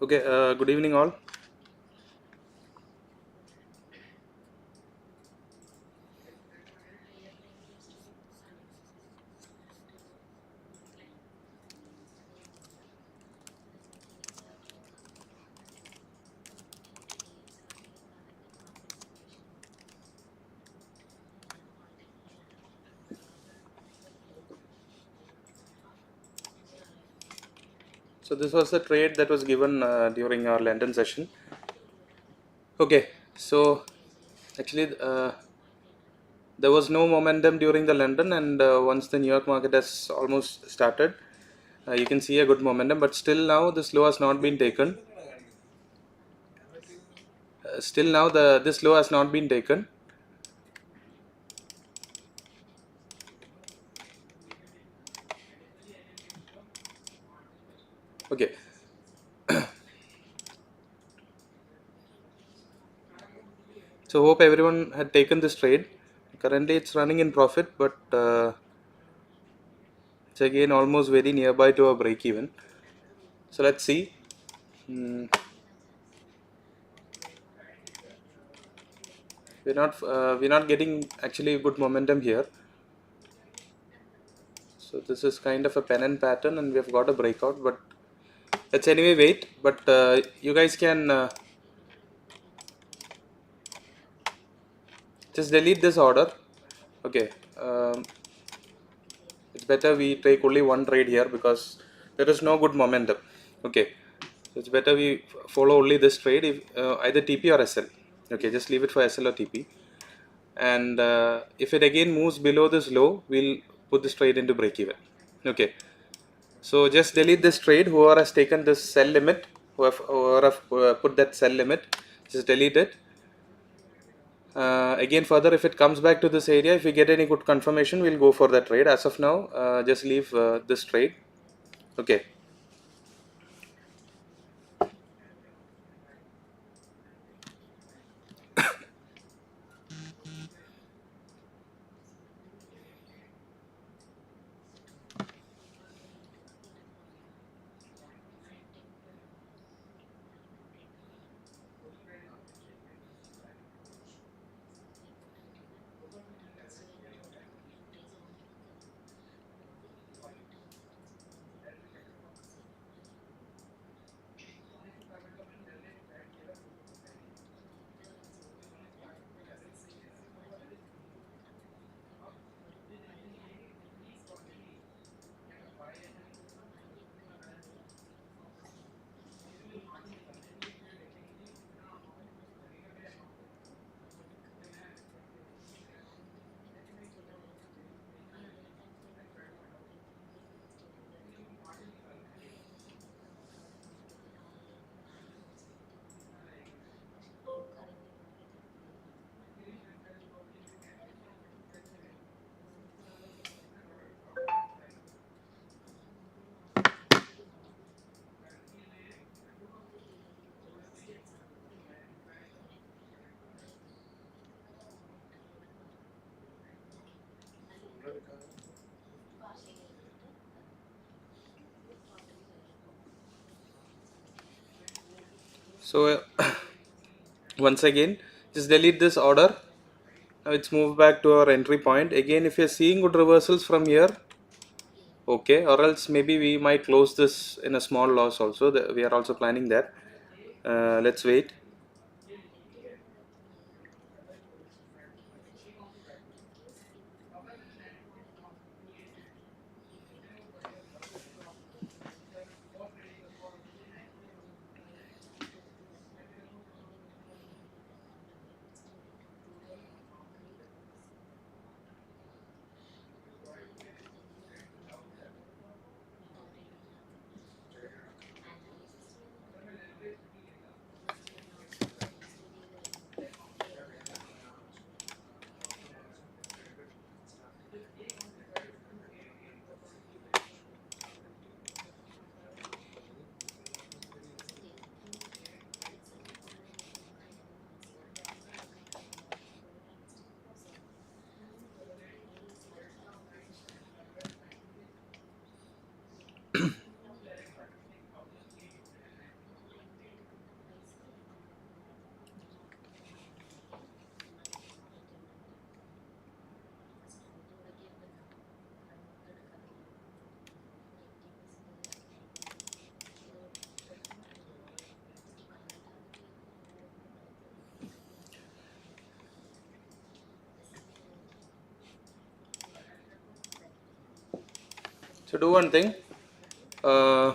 Okay, good evening all. So this was the trade that was given during our London session. Okay, so actually there was no momentum during the London, and once the New York market has almost started, you can see a good momentum. But still now this low has not been taken. Still now this low has not been taken. Okay, so hope everyone had taken this trade. Currently it's running in profit, but it's again almost very nearby to a break even. So let's see. Hmm. We're not getting actually good momentum here. So this is kind of a pennant pattern, and we've got a breakout. But let's anyway wait. But you guys can just delete this order. Okay. It's better we take only one trade here because there is no good momentum. Okay. So it's better we follow only this trade, either TP or SL. Okay, just leave it for SL or TP. And if it again moves below this low, we'll put this trade into break even. Okay. So just delete this trade. Whoever has taken this sell limit, whoever have put that sell limit, just delete it. Again, further, if it comes back to this area, if we get any good confirmation, we'll go for that trade. As of now, just leave this trade. Okay. So once again, just delete this order. Now it's moved back to our entry point. Again, if you're seeing good reversals from here, okay, or else maybe we might close this in a small loss also. We are also planning that. Let's wait. So do one thing. Uh,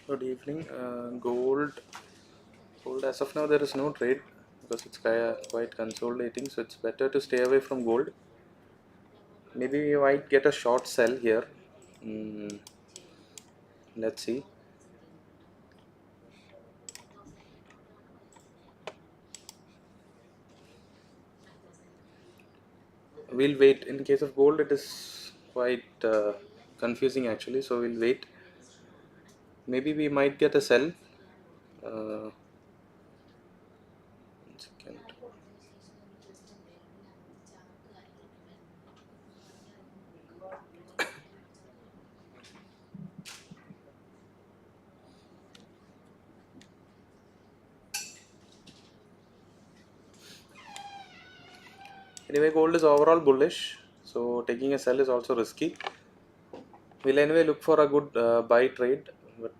Good evening. Gold as of now there is no trade because it's quite consolidating, so it's better to stay away from gold. Maybe we might get a short sell here. Mm, let's see. We'll wait. In case of gold, it is quite confusing actually, so we'll wait. Maybe we might get a sell. 1 second. Anyway, gold is overall bullish, so taking a sell is also risky. We'll anyway look for a good buy trade, but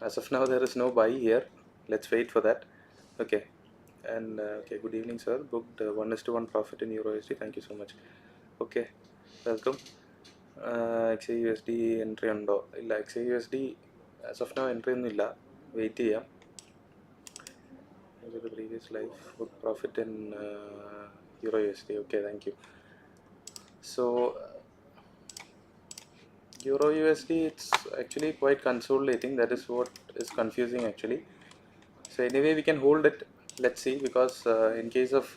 as of now there is no buy here. Let's wait for that. Okay. And okay, good evening, sir. Booked 1:1 profit in Euro USD. Thank you so much. Okay, welcome. XAUSD entry undo illa. XAUSD as of now entry ഒന്നും ഇല്ല. Wait ചെയ്യാം. The previous life book profit in Euro USD. Okay, thank you. So Euro USD, it's actually quite consolidating. That is what is confusing actually. So anyway, we can hold it. Let's see, because in case of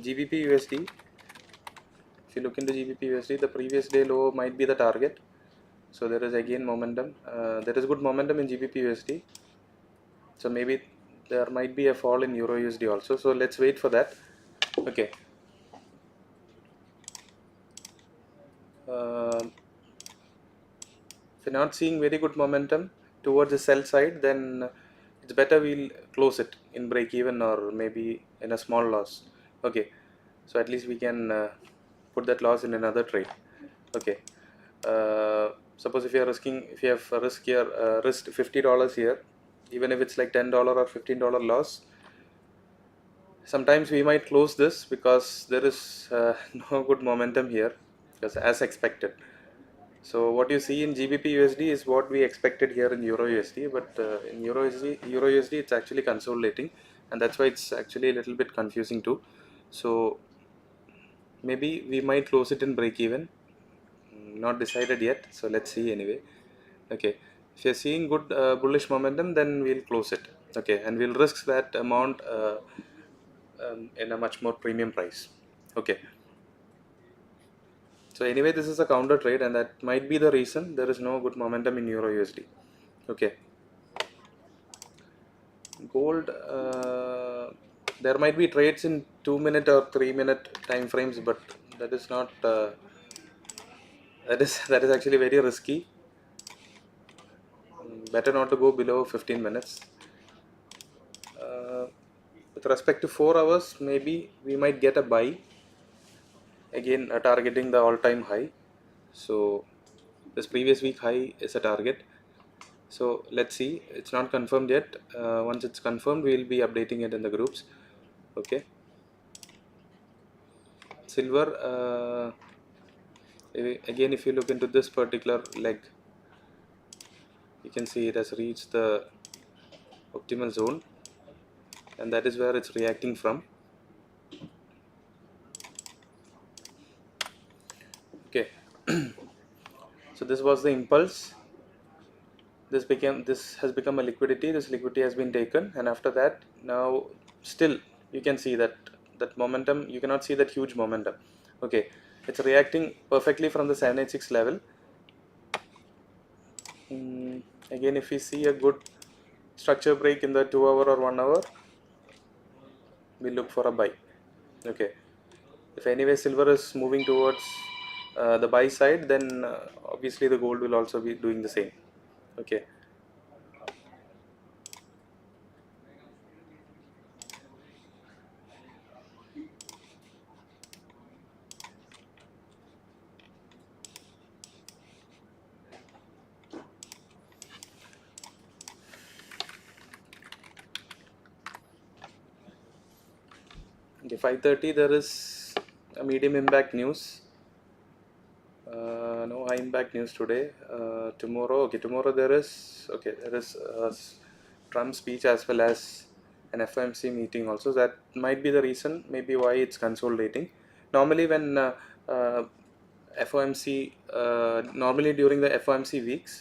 GBP USD, if you look into GBP USD, the previous day low might be the target. So there is again momentum. There is good momentum in GBP USD. So maybe there might be a fall in Euro USD also. So let's wait for that. Okay. If you're not seeing very good momentum towards the sell side, then it's better we'll close it in break even or maybe in a small loss. Okay. So at least we can put that loss in another trade. Okay. Suppose if you are risking, if you have a risk here, risked $50 here, even if it's like $10 or $15 loss, sometimes we might close this because there is no good momentum here, because as expected. So what you see in GBP USD is what we expected here in Euro USD, but in Euro USD it's actually consolidating, and that's why it's actually a little bit confusing too. So maybe we might close it in break even. Not decided yet, so let's see anyway. Okay, if you're seeing good bullish momentum, then we'll close it. Okay, and we'll risk that amount in a much more premium price. Okay, so anyway, this is a counter trade, and that might be the reason there is no good momentum in Euro USD. Okay, gold, there might be trades in 2-minute or 3-minute time frames, but that is not that is actually very risky. Better not to go below 15 minutes. With respect to 4 hours, maybe we might get a buy again, targeting the all-time high. So this previous week high is a target. So let's see, it's not confirmed yet. Once it's confirmed, we'll be updating it in the groups. Okay, silver, again, if you look into this particular leg, you can see it has reached the optimal zone, and that is where it's reacting from. Okay, so this was the impulse. This has become a liquidity. This liquidity has been taken, and after that, now still you can see that momentum. You cannot see that huge momentum. Okay, it's reacting perfectly from the 786 level. Again, if we see a good structure break in the 2 hour or 1 hour, we look for a buy. Okay, if anyway silver is moving towards the buy side, then obviously the gold will also be doing the same. Okay, okay, 5:30 there is a medium impact news. No high impact news today. Tomorrow, okay, tomorrow there is Trump speech as well as an FOMC meeting also. That might be the reason, maybe why it's consolidating. Normally when FOMC, normally during the FOMC weeks,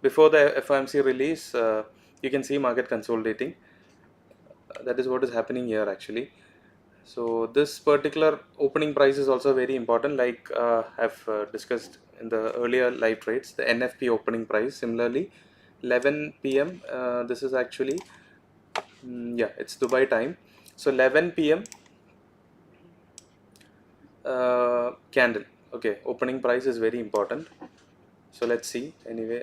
before the FOMC release, you can see market consolidating. That is what is happening here actually. So this particular opening price is also very important, like I've discussed in the earlier live trades, the NFP opening price. Similarly, 11 p.m. This is actually, yeah, it's Dubai time. So 11 p.m. Candle. Okay, opening price is very important. So let's see. Anyway,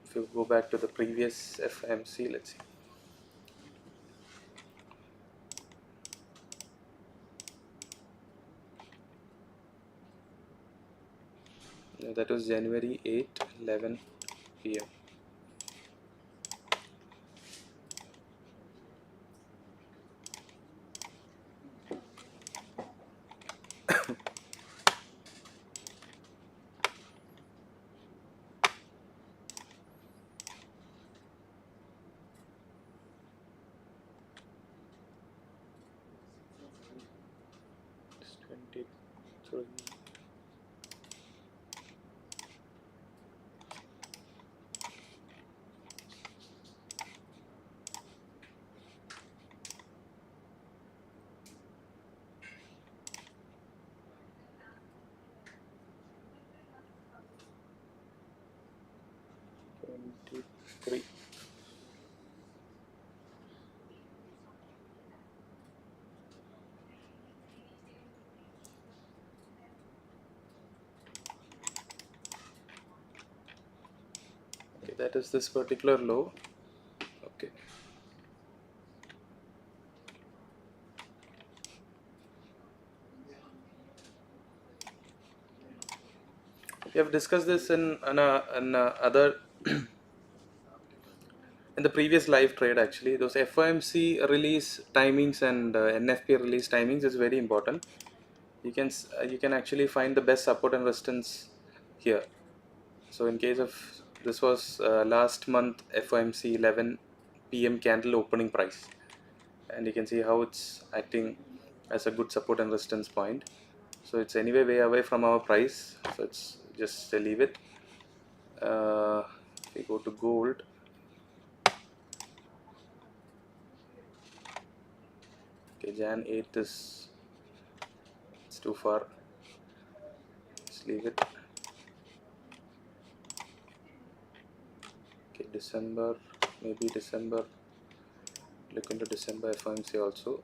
if you go back to the previous FMC, let's see. That was January 8, 11 p.m. It's 23. Okay, that is this particular low. Okay. We have discussed this in other in the previous live trade. Actually, those FOMC release timings and NFP release timings is very important. You can actually find the best support and resistance here. So in case of this was last month FOMC 11 p.m. candle opening price, and you can see how it's acting as a good support and resistance point. So it's anyway way away from our price, so it's just leave it. If we go to gold, okay, Jan 8 is, it's too far, just leave it. Okay, December, maybe December, look into December FOMC also.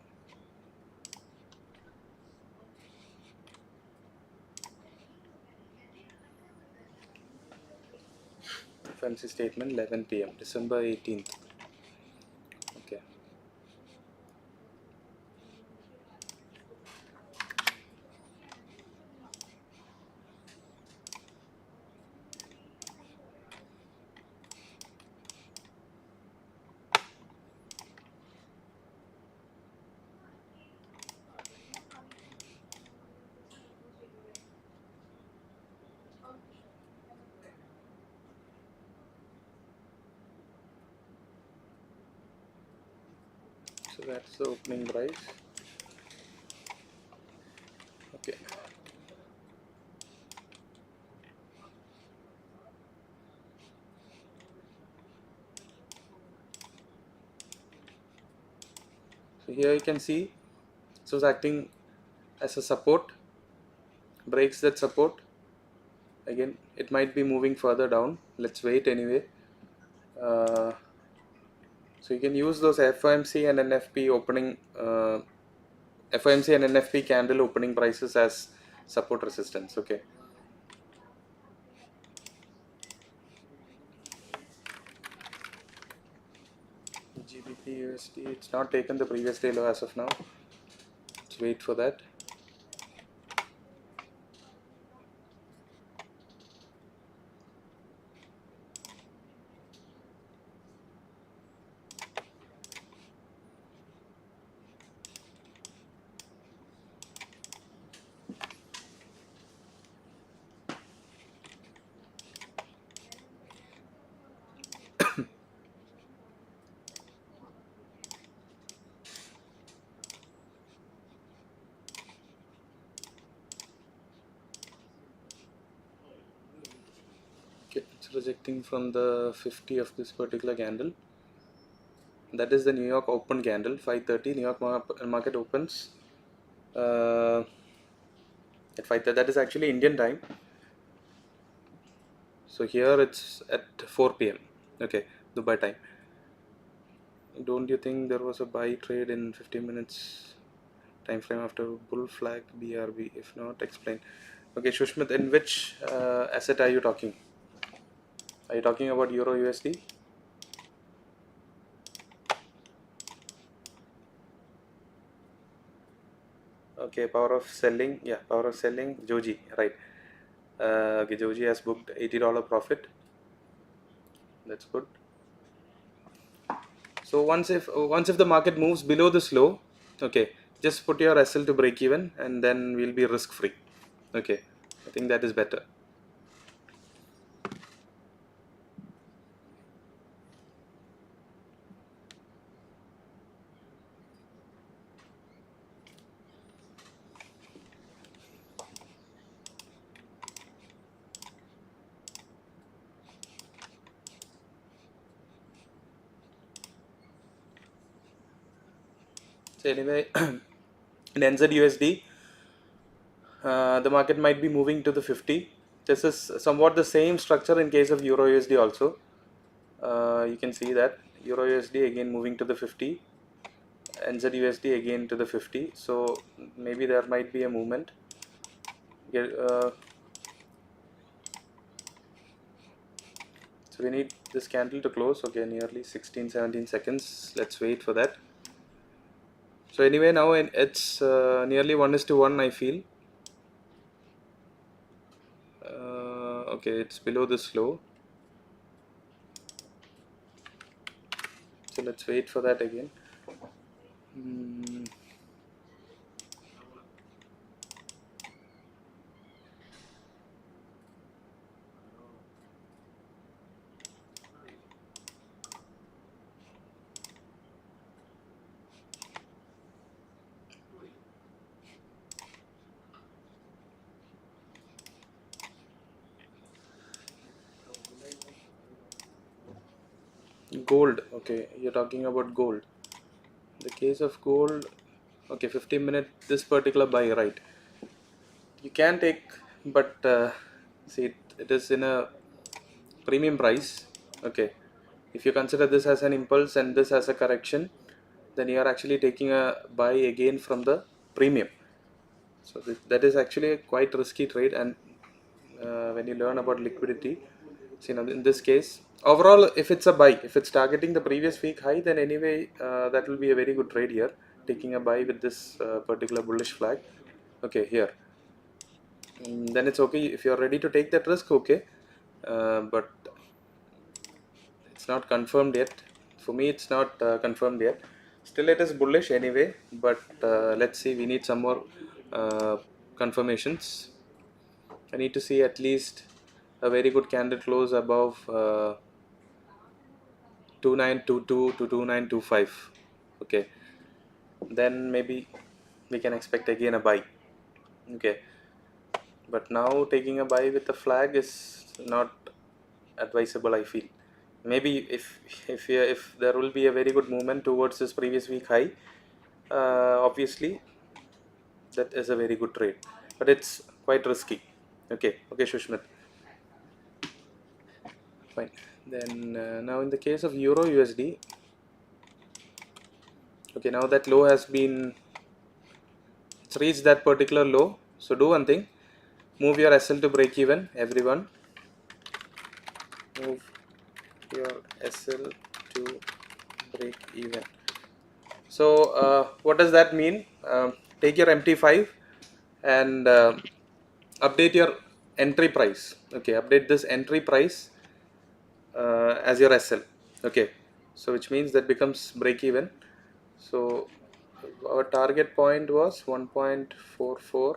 FOMC statement 11 p.m. December 18th. Okay. So that's the opening price. Okay. So here you can see, so it's acting as a support, breaks that support. Again, it might be moving further down. Let's wait anyway. So you can use those FOMC and NFP opening, FOMC and NFP candle opening prices as support resistance. Okay. GBP USD, it's not taken the previous day low as of now. Let's wait for that. Okay, it's rejecting from the 50 of this particular candle. That is the New York open candle, 5:30. New York market opens at 5:30. That is actually Indian time. So here it's at 4 p.m. Okay, Dubai time. Don't you think there was a buy trade in 15 minutes time frame after bull flag BRB? If not, explain. Okay, Shushmit, in which asset are you talking? Are you talking about Euro USD? Okay, power of selling. Yeah, power of selling. Joji, right. Okay, Joji has booked $80 profit. That's good. So once if the market moves below this low, okay, just put your SL to break even, and then we'll be risk free. Okay, I think that is better. So anyway, in NZ USD, the market might be moving to the 50. This is somewhat the same structure in case of Euro USD also. You can see that Euro USD again moving to the 50, NZ USD again to the 50. So maybe there might be a movement. So we need this candle to close. Okay, nearly 16-17 seconds. Let's wait for that. So anyway, now it's nearly 1:1, I feel. Okay, it's below this low. So let's wait for that again. Gold. Okay, you're talking about gold. The case of gold. Okay, 15-minute. This particular buy, right? You can take, but see, it is in a premium price. Okay, if you consider this as an impulse and this as a correction, then you are actually taking a buy again from the premium. So that is actually a quite risky trade. And when you learn about liquidity, so, in this case, overall, if it's a buy, if it's targeting the previous week high, then anyway that will be a very good trade here, taking a buy with this particular bullish flag. Okay, here. Then it's okay if you're ready to take that risk. Okay, but it's not confirmed yet. For me, it's not confirmed yet. Still, it is bullish anyway, but let's see. We need some more confirmations. I need to see at least a very good candle close above 2922 to 2925. Okay, then maybe we can expect again a buy. Okay, but now taking a buy with a flag is not advisable, I feel. Maybe if there will be a very good movement towards this previous week high, obviously that is a very good trade, but it's quite risky. Okay, Shushmit. Fine. Then now in the case of Euro USD, okay, now that low has been, it's reached that particular low. So do one thing, move your SL to break even, everyone. Move your SL to break even. So what does that mean? Take your MT5 and update your entry price. Okay, update this entry price as your SL. Okay, so which means that becomes break even. So our target point was 1.44.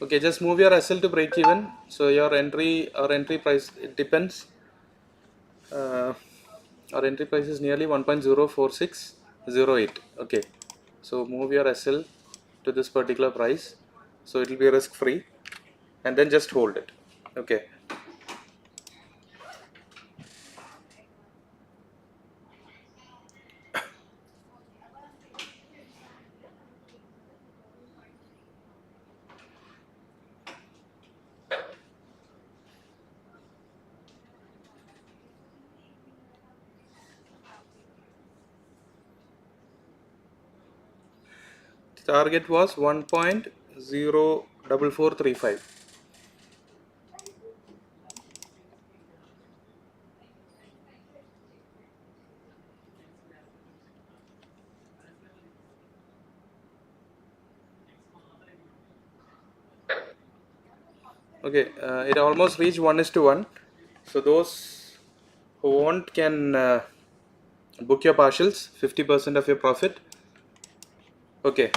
Okay, just move your SL to break even. So your entry or entry price, it depends. Our entry price is nearly 1.04608. Okay, so move your SL to this particular price, so it will be risk free, and then just hold it. Okay. The target was 1.04435. Okay, it almost reached 1:1. So those who want can book your partials, 50% of your profit. Okay.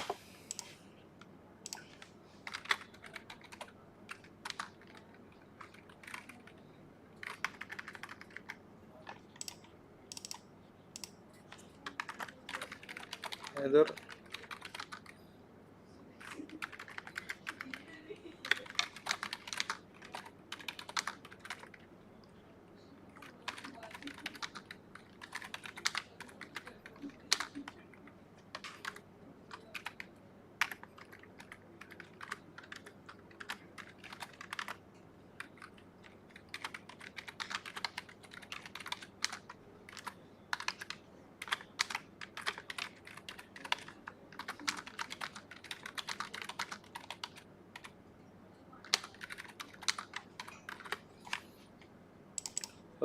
Either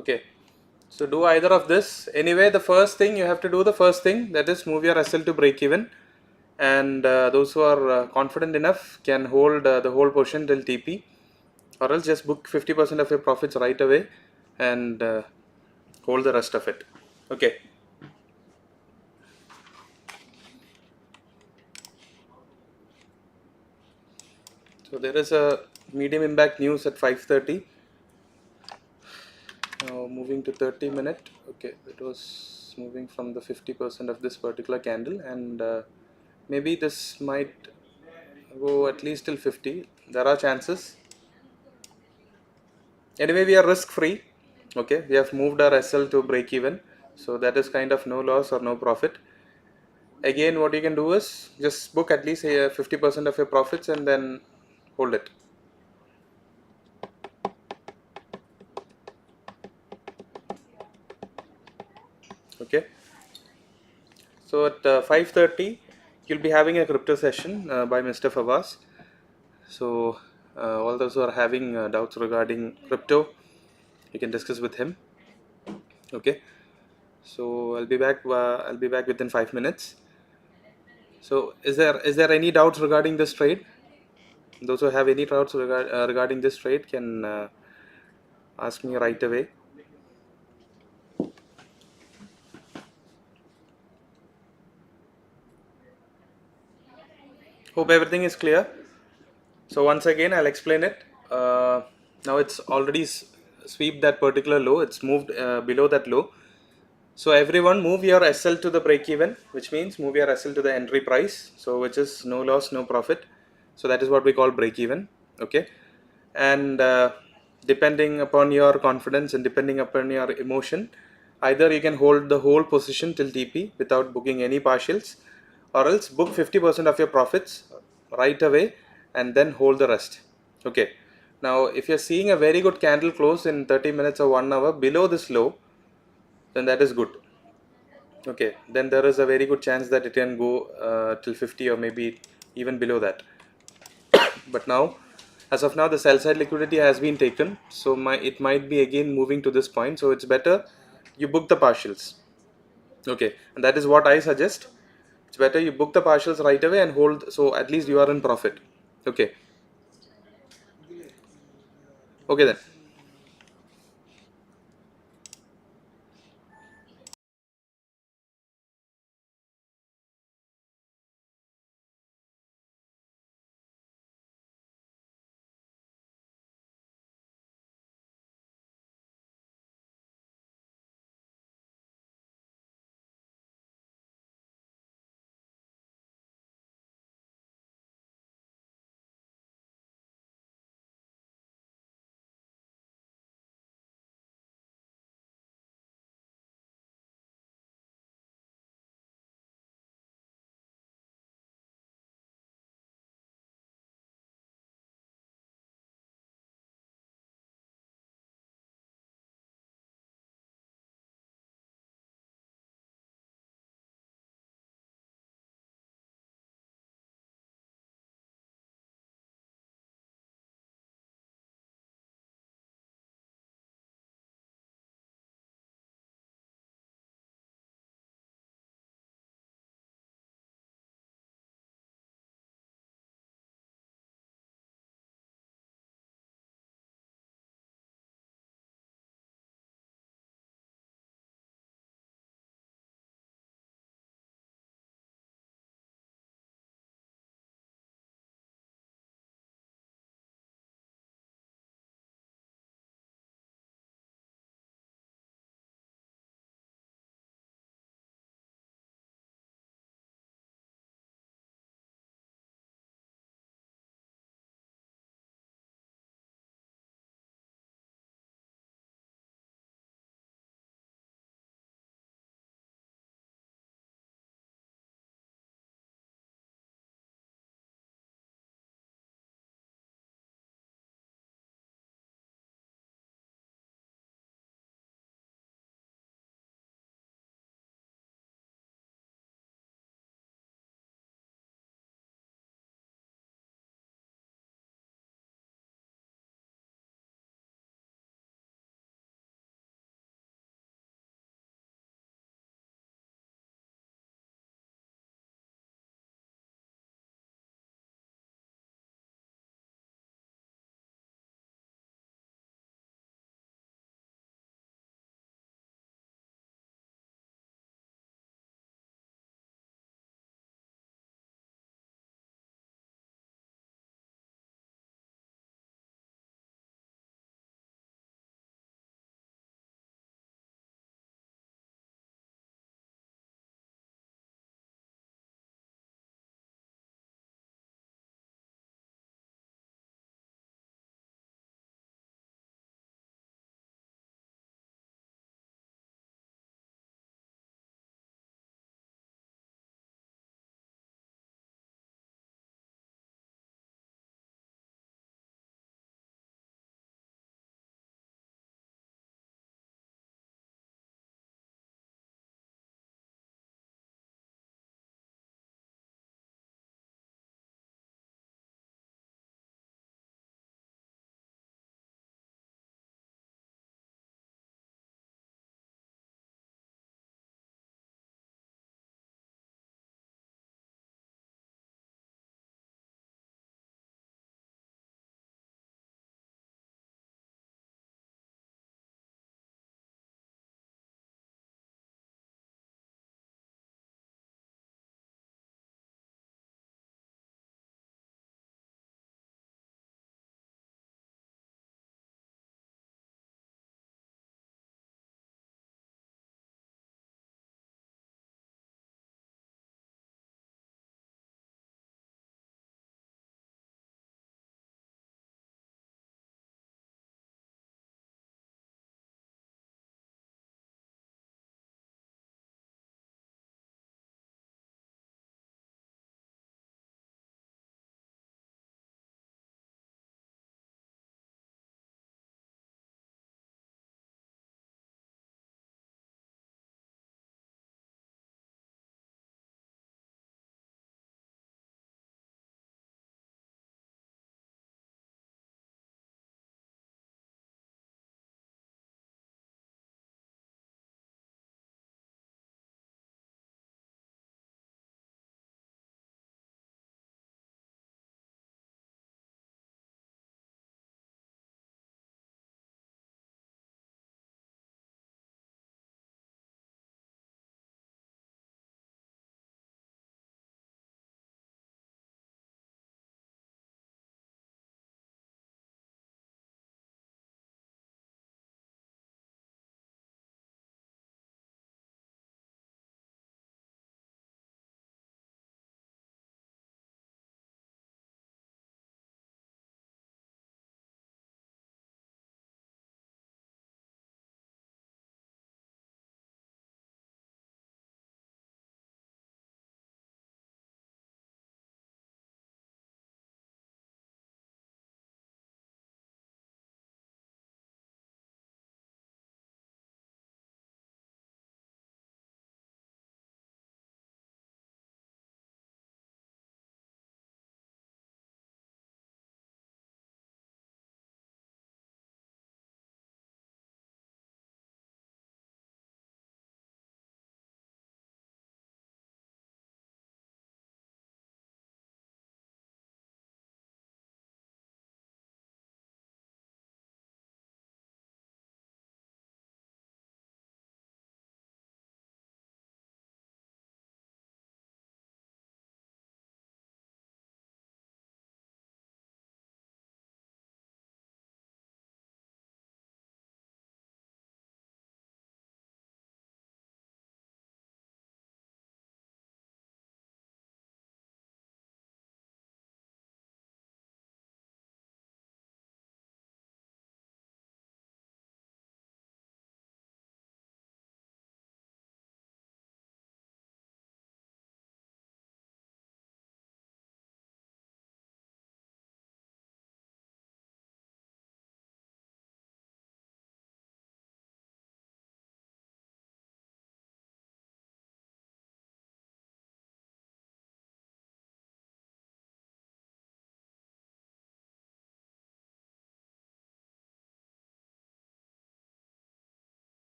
okay. So do either of this. Anyway, the first thing you have to do, the first thing, that is move your SL to break even. And those who are confident enough can hold the whole portion till TP, or else just book 50% of your profits right away and hold the rest of it. Okay. So there is a medium impact news at 5:30. Now moving to 30-minute. Okay, it was moving from the 50% of this particular candle, and maybe this might go at least till 50. There are chances. Anyway, we are risk free. Okay, we have moved our SL to break even, so that is kind of no loss or no profit. Again, what you can do is just book at least 50% of your profits and then hold it. Okay. So at 5:30, you'll be having a crypto session by Mr. Fawaz. So all those who are having doubts regarding crypto, you can discuss with him. Okay. So I'll be back. I'll be back within 5 minutes. So is there any doubts regarding this trade? Those who have any doubts regarding this trade can ask me right away. Hope everything is clear. So once again, I'll explain it. Now it's already sweep that particular low. It's moved below that low. So everyone move your SL to the break even, which means move your SL to the entry price. So which is no loss, no profit. So that is what we call break even. Okay. And depending upon your confidence and depending upon your emotion, either you can hold the whole position till TP without booking any partials, or else book 50% of your profits right away and then hold the rest. Okay. Now if you're seeing a very good candle close in 30 minutes or 1 hour below this low, then that is good. Okay, then there is a very good chance that it can go till 50 or maybe even below that. But now, as of now, the sell side liquidity has been taken, so it might be again moving to this point. So it's better you book the partials. Okay, and that is what I suggest. It's better you book the partials right away and hold, so at least you are in profit. Okay, okay then.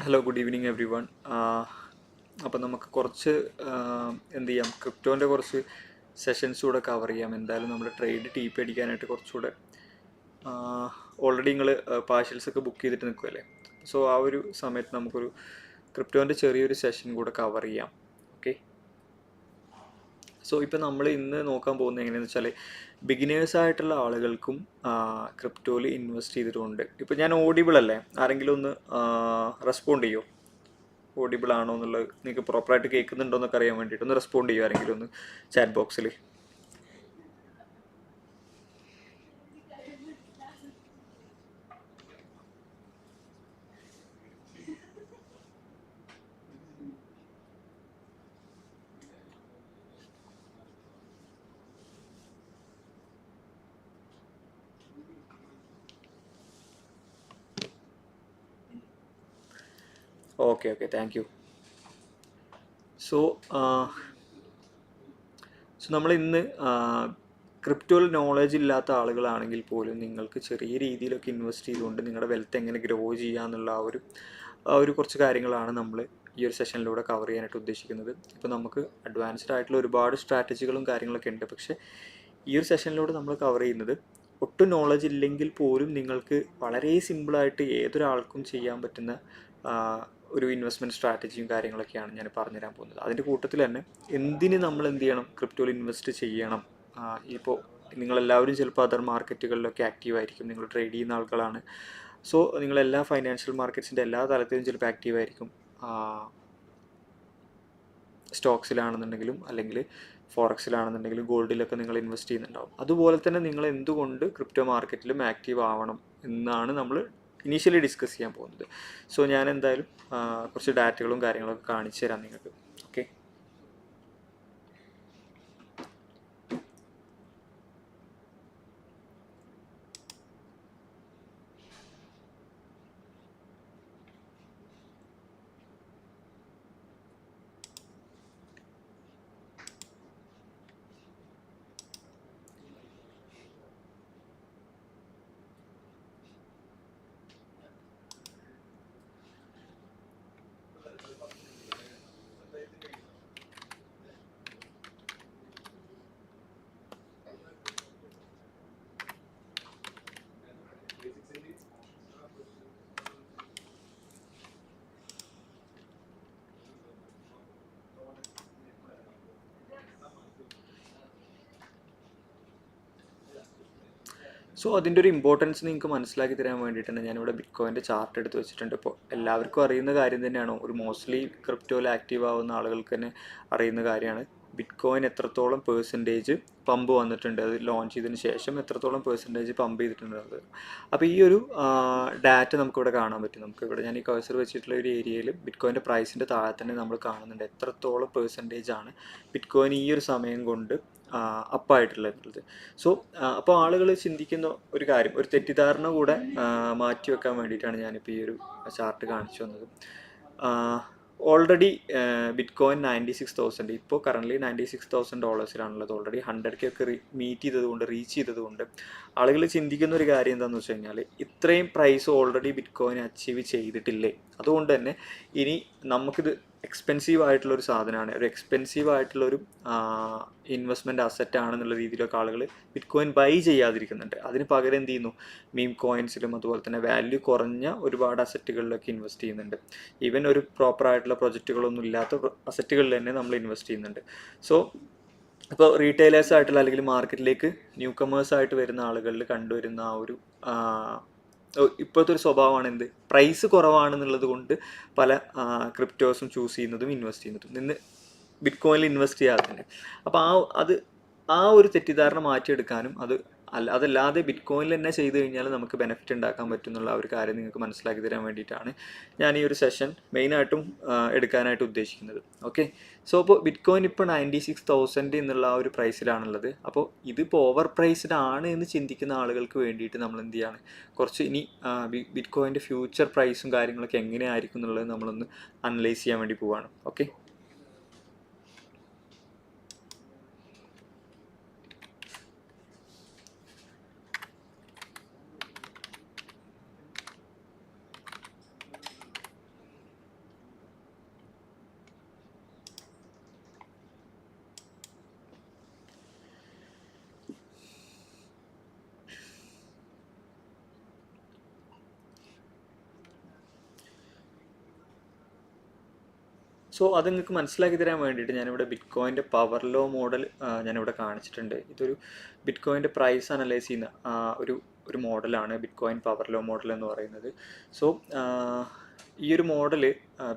Hello, good evening every one. അപ്പം നമുക്ക് കുറച്ച് എന്ത് ചെയ്യാം, ക്രിപ്റ്റോൻ്റെ കുറച്ച് sessions കൂടെ cover ചെയ്യാം. എന്തായാലും നമ്മുടെ ട്രേഡ് ടീപ്പ് അടിക്കാനായിട്ട് കുറച്ചുകൂടെ ഓൾറെഡി നിങ്ങൾ പാർഷ്യൽസ് ഒക്കെ ബുക്ക് ചെയ്തിട്ട് നിൽക്കുമല്ലേ. സോ ആ ഒരു സമയത്ത് നമുക്കൊരു ക്രിപ്റ്റോൻ്റെ ചെറിയൊരു സെഷൻ കൂടെ കവർ ചെയ്യാം. ഓക്കെ, സോ ഇപ്പോൾ നമ്മൾ ഇന്ന് നോക്കാൻ പോകുന്നത് എങ്ങനെയാണെന്ന് വെച്ചാൽ, ബിഗിനേഴ്സ് ആയിട്ടുള്ള ആളുകൾക്കും ക്രിപ്റ്റോയിൽ ഇൻവെസ്റ്റ് ചെയ്തിട്ടുണ്ട്. ഇപ്പോൾ ഞാൻ ഓഡിബിൾ അല്ലേ? ആരെങ്കിലും ഒന്ന് റെസ്പോണ്ട് ചെയ്യുമോ? ഓഡിബിൾ ആണോ എന്നുള്ളത് നിങ്ങൾക്ക് പ്രോപ്പറായിട്ട് കേൾക്കുന്നുണ്ടോ എന്നൊക്കെ അറിയാൻ വേണ്ടിയിട്ട് ഒന്ന് റെസ്പോണ്ട് ചെയ്യുമോ ആരെങ്കിലും ഒന്ന് ചാറ്റ് ബോക്സിൽ? Okay okay, thank you. So നമ്മൾ ഇന്ന് ക്രിപ്റ്റോയിൽ നോളജ് ഇല്ലാത്ത ആളുകളാണെങ്കിൽ പോലും നിങ്ങൾക്ക് ചെറിയ രീതിയിലൊക്കെ ഇൻവെസ്റ്റ് ചെയ്തുകൊണ്ട് നിങ്ങളുടെ വെൽത്ത് എങ്ങനെ ഗ്രോ ചെയ്യുക എന്നുള്ള ആ ഒരു കുറച്ച് കാര്യങ്ങളാണ് നമ്മൾ ഈ ഒരു സെഷനിലൂടെ കവർ ചെയ്യാനായിട്ട് ഉദ്ദേശിക്കുന്നത്. ഇപ്പോൾ നമുക്ക് അഡ്വാൻസ്ഡ് ആയിട്ടുള്ള ഒരുപാട് സ്ട്രാറ്റജികളും കാര്യങ്ങളൊക്കെ ഉണ്ട്. പക്ഷേ ഈ ഒരു സെഷനിലൂടെ നമ്മൾ കവർ ചെയ്യുന്നത് ഒട്ടും നോളജ് ഇല്ലെങ്കിൽ പോലും നിങ്ങൾക്ക് വളരെ സിമ്പിളായിട്ട് ഏതൊരാൾക്കും ചെയ്യാൻ പറ്റുന്ന ഒരു ഇൻവെസ്റ്റ്മെൻറ്റ് സ്ട്രാറ്റജിയും കാര്യങ്ങളൊക്കെയാണ് ഞാൻ പറഞ്ഞുതരാൻ പോകുന്നത്. അതിൻ്റെ കൂട്ടത്തിൽ തന്നെ എന്തിന് നമ്മൾ എന്ത് ചെയ്യണം, ക്രിപ്റ്റോയിൽ ഇൻവെസ്റ്റ് ചെയ്യണം. ഇപ്പോൾ നിങ്ങളെല്ലാവരും ചിലപ്പോൾ അതർ മാർക്കറ്റുകളിലൊക്കെ ആക്റ്റീവ് ആയിരിക്കും, നിങ്ങൾ ട്രേഡ് ചെയ്യുന്ന ആളുകളാണ്. സോ നിങ്ങളെല്ലാ ഫൈനാൻഷ്യൽ മാർക്കറ്റ്സിൻ്റെ എല്ലാ തലത്തിലും ചിലപ്പോൾ ആക്റ്റീവ് ആയിരിക്കും. സ്റ്റോക്സിലാണെന്നുണ്ടെങ്കിലും അല്ലെങ്കിൽ ഫോറക്സിലാണെന്നുണ്ടെങ്കിലും ഗോൾഡിലൊക്കെ നിങ്ങൾ ഇൻവെസ്റ്റ് ചെയ്യുന്നുണ്ടാവും. അതുപോലെ തന്നെ നിങ്ങൾ എന്തുകൊണ്ട് ക്രിപ്റ്റോ മാർക്കറ്റിലും ആക്റ്റീവ് ആവണം എന്നാണ് നമ്മൾ ഇനീഷ്യലി ഡിസ്കസ് ചെയ്യാൻ പോകുന്നത്. സോ ഞാൻ എന്തായാലും കുറച്ച് ഡാറ്റകളും കാര്യങ്ങളൊക്കെ കാണിച്ചു തരാം നിങ്ങൾക്ക്. ഓക്കെ, സോ അതിൻ്റെ ഒരു ഇമ്പോർട്ടൻസ് നിങ്ങൾക്ക് മനസ്സിലാക്കി തരാൻ വേണ്ടിയിട്ടാണ് ഞാനിവിടെ ബിറ്റ്കോയിൻ്റെ ചാർട്ട് എടുത്ത് വെച്ചിട്ടുണ്ട്. ഇപ്പോൾ എല്ലാവർക്കും അറിയുന്ന കാര്യം തന്നെയാണ്, ഒരു മോസ്റ്റ്ലി ക്രിപ്റ്റോയിൽ ആക്റ്റീവ് ആവുന്ന ആളുകൾക്ക് തന്നെ അറിയുന്ന കാര്യമാണ് ബിറ്റ്കോയിൻ എത്രത്തോളം പേഴ്സൻറ്റേജ് പമ്പ് വന്നിട്ടുണ്ട്, അത് ലോഞ്ച് ചെയ്തതിന് ശേഷം എത്രത്തോളം പേഴ്സൻറ്റേജ് പമ്പ് ചെയ്തിട്ടുണ്ട്. അപ്പോൾ ഈ ഒരു ഡാറ്റ നമുക്കിവിടെ കാണാൻ പറ്റും. നമുക്കിവിടെ ഞാൻ ഈ കഴ്സർ വെച്ചിട്ടുള്ള ഒരു ഏരിയയിൽ ബിറ്റ്കോയിൻ്റെ പ്രൈസിൻ്റെ താഴെ തന്നെ നമ്മൾ കാണുന്നുണ്ട് എത്രത്തോളം പേഴ്സൻറ്റേജ് ആണ് ബിറ്റ്കോയിൻ ഈ ഒരു സമയം കൊണ്ട് അപ്പായിട്ടുള്ളത്. സോ അപ്പോൾ ആളുകൾ ചിന്തിക്കുന്ന ഒരു കാര്യം, ഒരു തെറ്റിദ്ധാരണ കൂടെ മാറ്റി വെക്കാൻ വേണ്ടിയിട്ടാണ് ഞാനിപ്പോൾ ഈ ഒരു ചാർട്ട് കാണിച്ചു വന്നത്. ഓൾറെഡി ബിറ്റ്കോയിൻ 96,000, ഇപ്പോൾ കറൻ്റ്ലി $96,000 ഓൾറെഡി 100K ഒക്കെ മീറ്റ് ചെയ്തതുകൊണ്ട്, റീച്ച് ചെയ്തതുകൊണ്ട് ആളുകൾ ചിന്തിക്കുന്ന ഒരു കാര്യം എന്താണെന്ന് വെച്ച് കഴിഞ്ഞാൽ, ഇത്രയും പ്രൈസ് ഓൾറെഡി ബിറ്റ്കോയിൻ അച്ചീവ് ചെയ്തിട്ടില്ലേ, അതുകൊണ്ട് തന്നെ ഇനി നമുക്കിത് എക്സ്പെൻസീവ് ആയിട്ടുള്ളൊരു സാധനമാണ്, ഒരു എക്സ്പെൻസീവ് ആയിട്ടുള്ളൊരു ഇൻവെസ്റ്റ്മെൻറ്റ് അസറ്റ് ആണെന്നുള്ള രീതിയിലൊക്കെ ആളുകൾ ബിറ്റ്കോയിൻ ബൈ ചെയ്യാതിരിക്കുന്നുണ്ട്. അതിന് പകരം എന്ത് ചെയ്യുന്നു, മീം കോയിൻസിലും അതുപോലെ തന്നെ വാല്യൂ കുറഞ്ഞ ഒരുപാട് അസറ്റുകളിലൊക്കെ ഇൻവെസ്റ്റ് ചെയ്യുന്നുണ്ട്. ഈവൻ ഒരു പ്രോപ്പറായിട്ടുള്ള പ്രൊജക്റ്റുകളൊന്നും ഇല്ലാത്ത അസറ്റുകളിൽ തന്നെ നമ്മൾ ഇൻവെസ്റ്റ് ചെയ്യുന്നുണ്ട്. സോ ഇപ്പോൾ റീറ്റെയിലേഴ്സ് ആയിട്ടുള്ള അല്ലെങ്കിൽ മാർക്കറ്റിലേക്ക് ന്യൂ കമേഴ്സ് ആയിട്ട് വരുന്ന ആളുകളിൽ കണ്ടുവരുന്ന ആ ഒരു ഇപ്പോഴത്തെ ഒരു സ്വഭാവമാണ് എന്ത്, പ്രൈസ് കുറവാണെന്നുള്ളത് കൊണ്ട് പല ക്രിപ്റ്റോസും ചൂസ് ചെയ്യുന്നതും ഇൻവെസ്റ്റ് ചെയ്യുന്നതും നിന്ന് ബിറ്റ്കോയിനിൽ ഇൻവെസ്റ്റ് ചെയ്യാതെ തന്നെ. അപ്പോൾ ആ ഒരു തെറ്റിദ്ധാരണ മാറ്റിയെടുക്കാനും അതല്ലാതെ ബിറ്റ്കോയിനിൽ തന്നെ ചെയ്ത് കഴിഞ്ഞാൽ നമുക്ക് ബെനിഫിറ്റ് ഉണ്ടാക്കാൻ പറ്റും എന്നുള്ള ഒരു കാര്യം നിങ്ങൾക്ക് മനസ്സിലാക്കി തരാൻ വേണ്ടിയിട്ടാണ് ഞാൻ ഈ ഒരു സെഷൻ മെയിനായിട്ടും എടുക്കാനായിട്ട് ഉദ്ദേശിക്കുന്നത്. ഓക്കെ, സോ അപ്പോൾ ബിറ്റ്കോയിൻ ഇപ്പോൾ 96,000 എന്നുള്ള ആ ഒരു പ്രൈസിലാണുള്ളത്. അപ്പോൾ ഇതിപ്പോൾ ഓവർ പ്രൈസ്ഡ് ആണ് എന്ന് ചിന്തിക്കുന്ന ആളുകൾക്ക് വേണ്ടിയിട്ട് നമ്മൾ എന്ത് ചെയ്യാണ്, കുറച്ച് ഇനി ബിറ്റ്കോയിൻ്റെ ഫ്യൂച്ചർ പ്രൈസും കാര്യങ്ങളൊക്കെ എങ്ങനെയായിരിക്കും എന്നുള്ളത് നമ്മളൊന്ന് അനലൈസ് ചെയ്യാൻ വേണ്ടി പോവുകയാണ്. ഓക്കെ, സോ അത് നിങ്ങൾക്ക് മനസ്സിലാക്കി തരാൻ വേണ്ടിയിട്ട് ഞാനിവിടെ ബിറ്റ്കോയിൻ്റെ പവർ ലോ മോഡൽ ഞാനിവിടെ കാണിച്ചിട്ടുണ്ട്. ഇതൊരു ബിറ്റ്കോയിൻ്റെ പ്രൈസ് അനലൈസ് ചെയ്യുന്ന ഒരു ഒരു മോഡലാണ് ബിറ്റ്കോയിൻ പവർ ലോ മോഡൽ എന്ന് പറയുന്നത്. സോ ഈ ഒരു മോഡൽ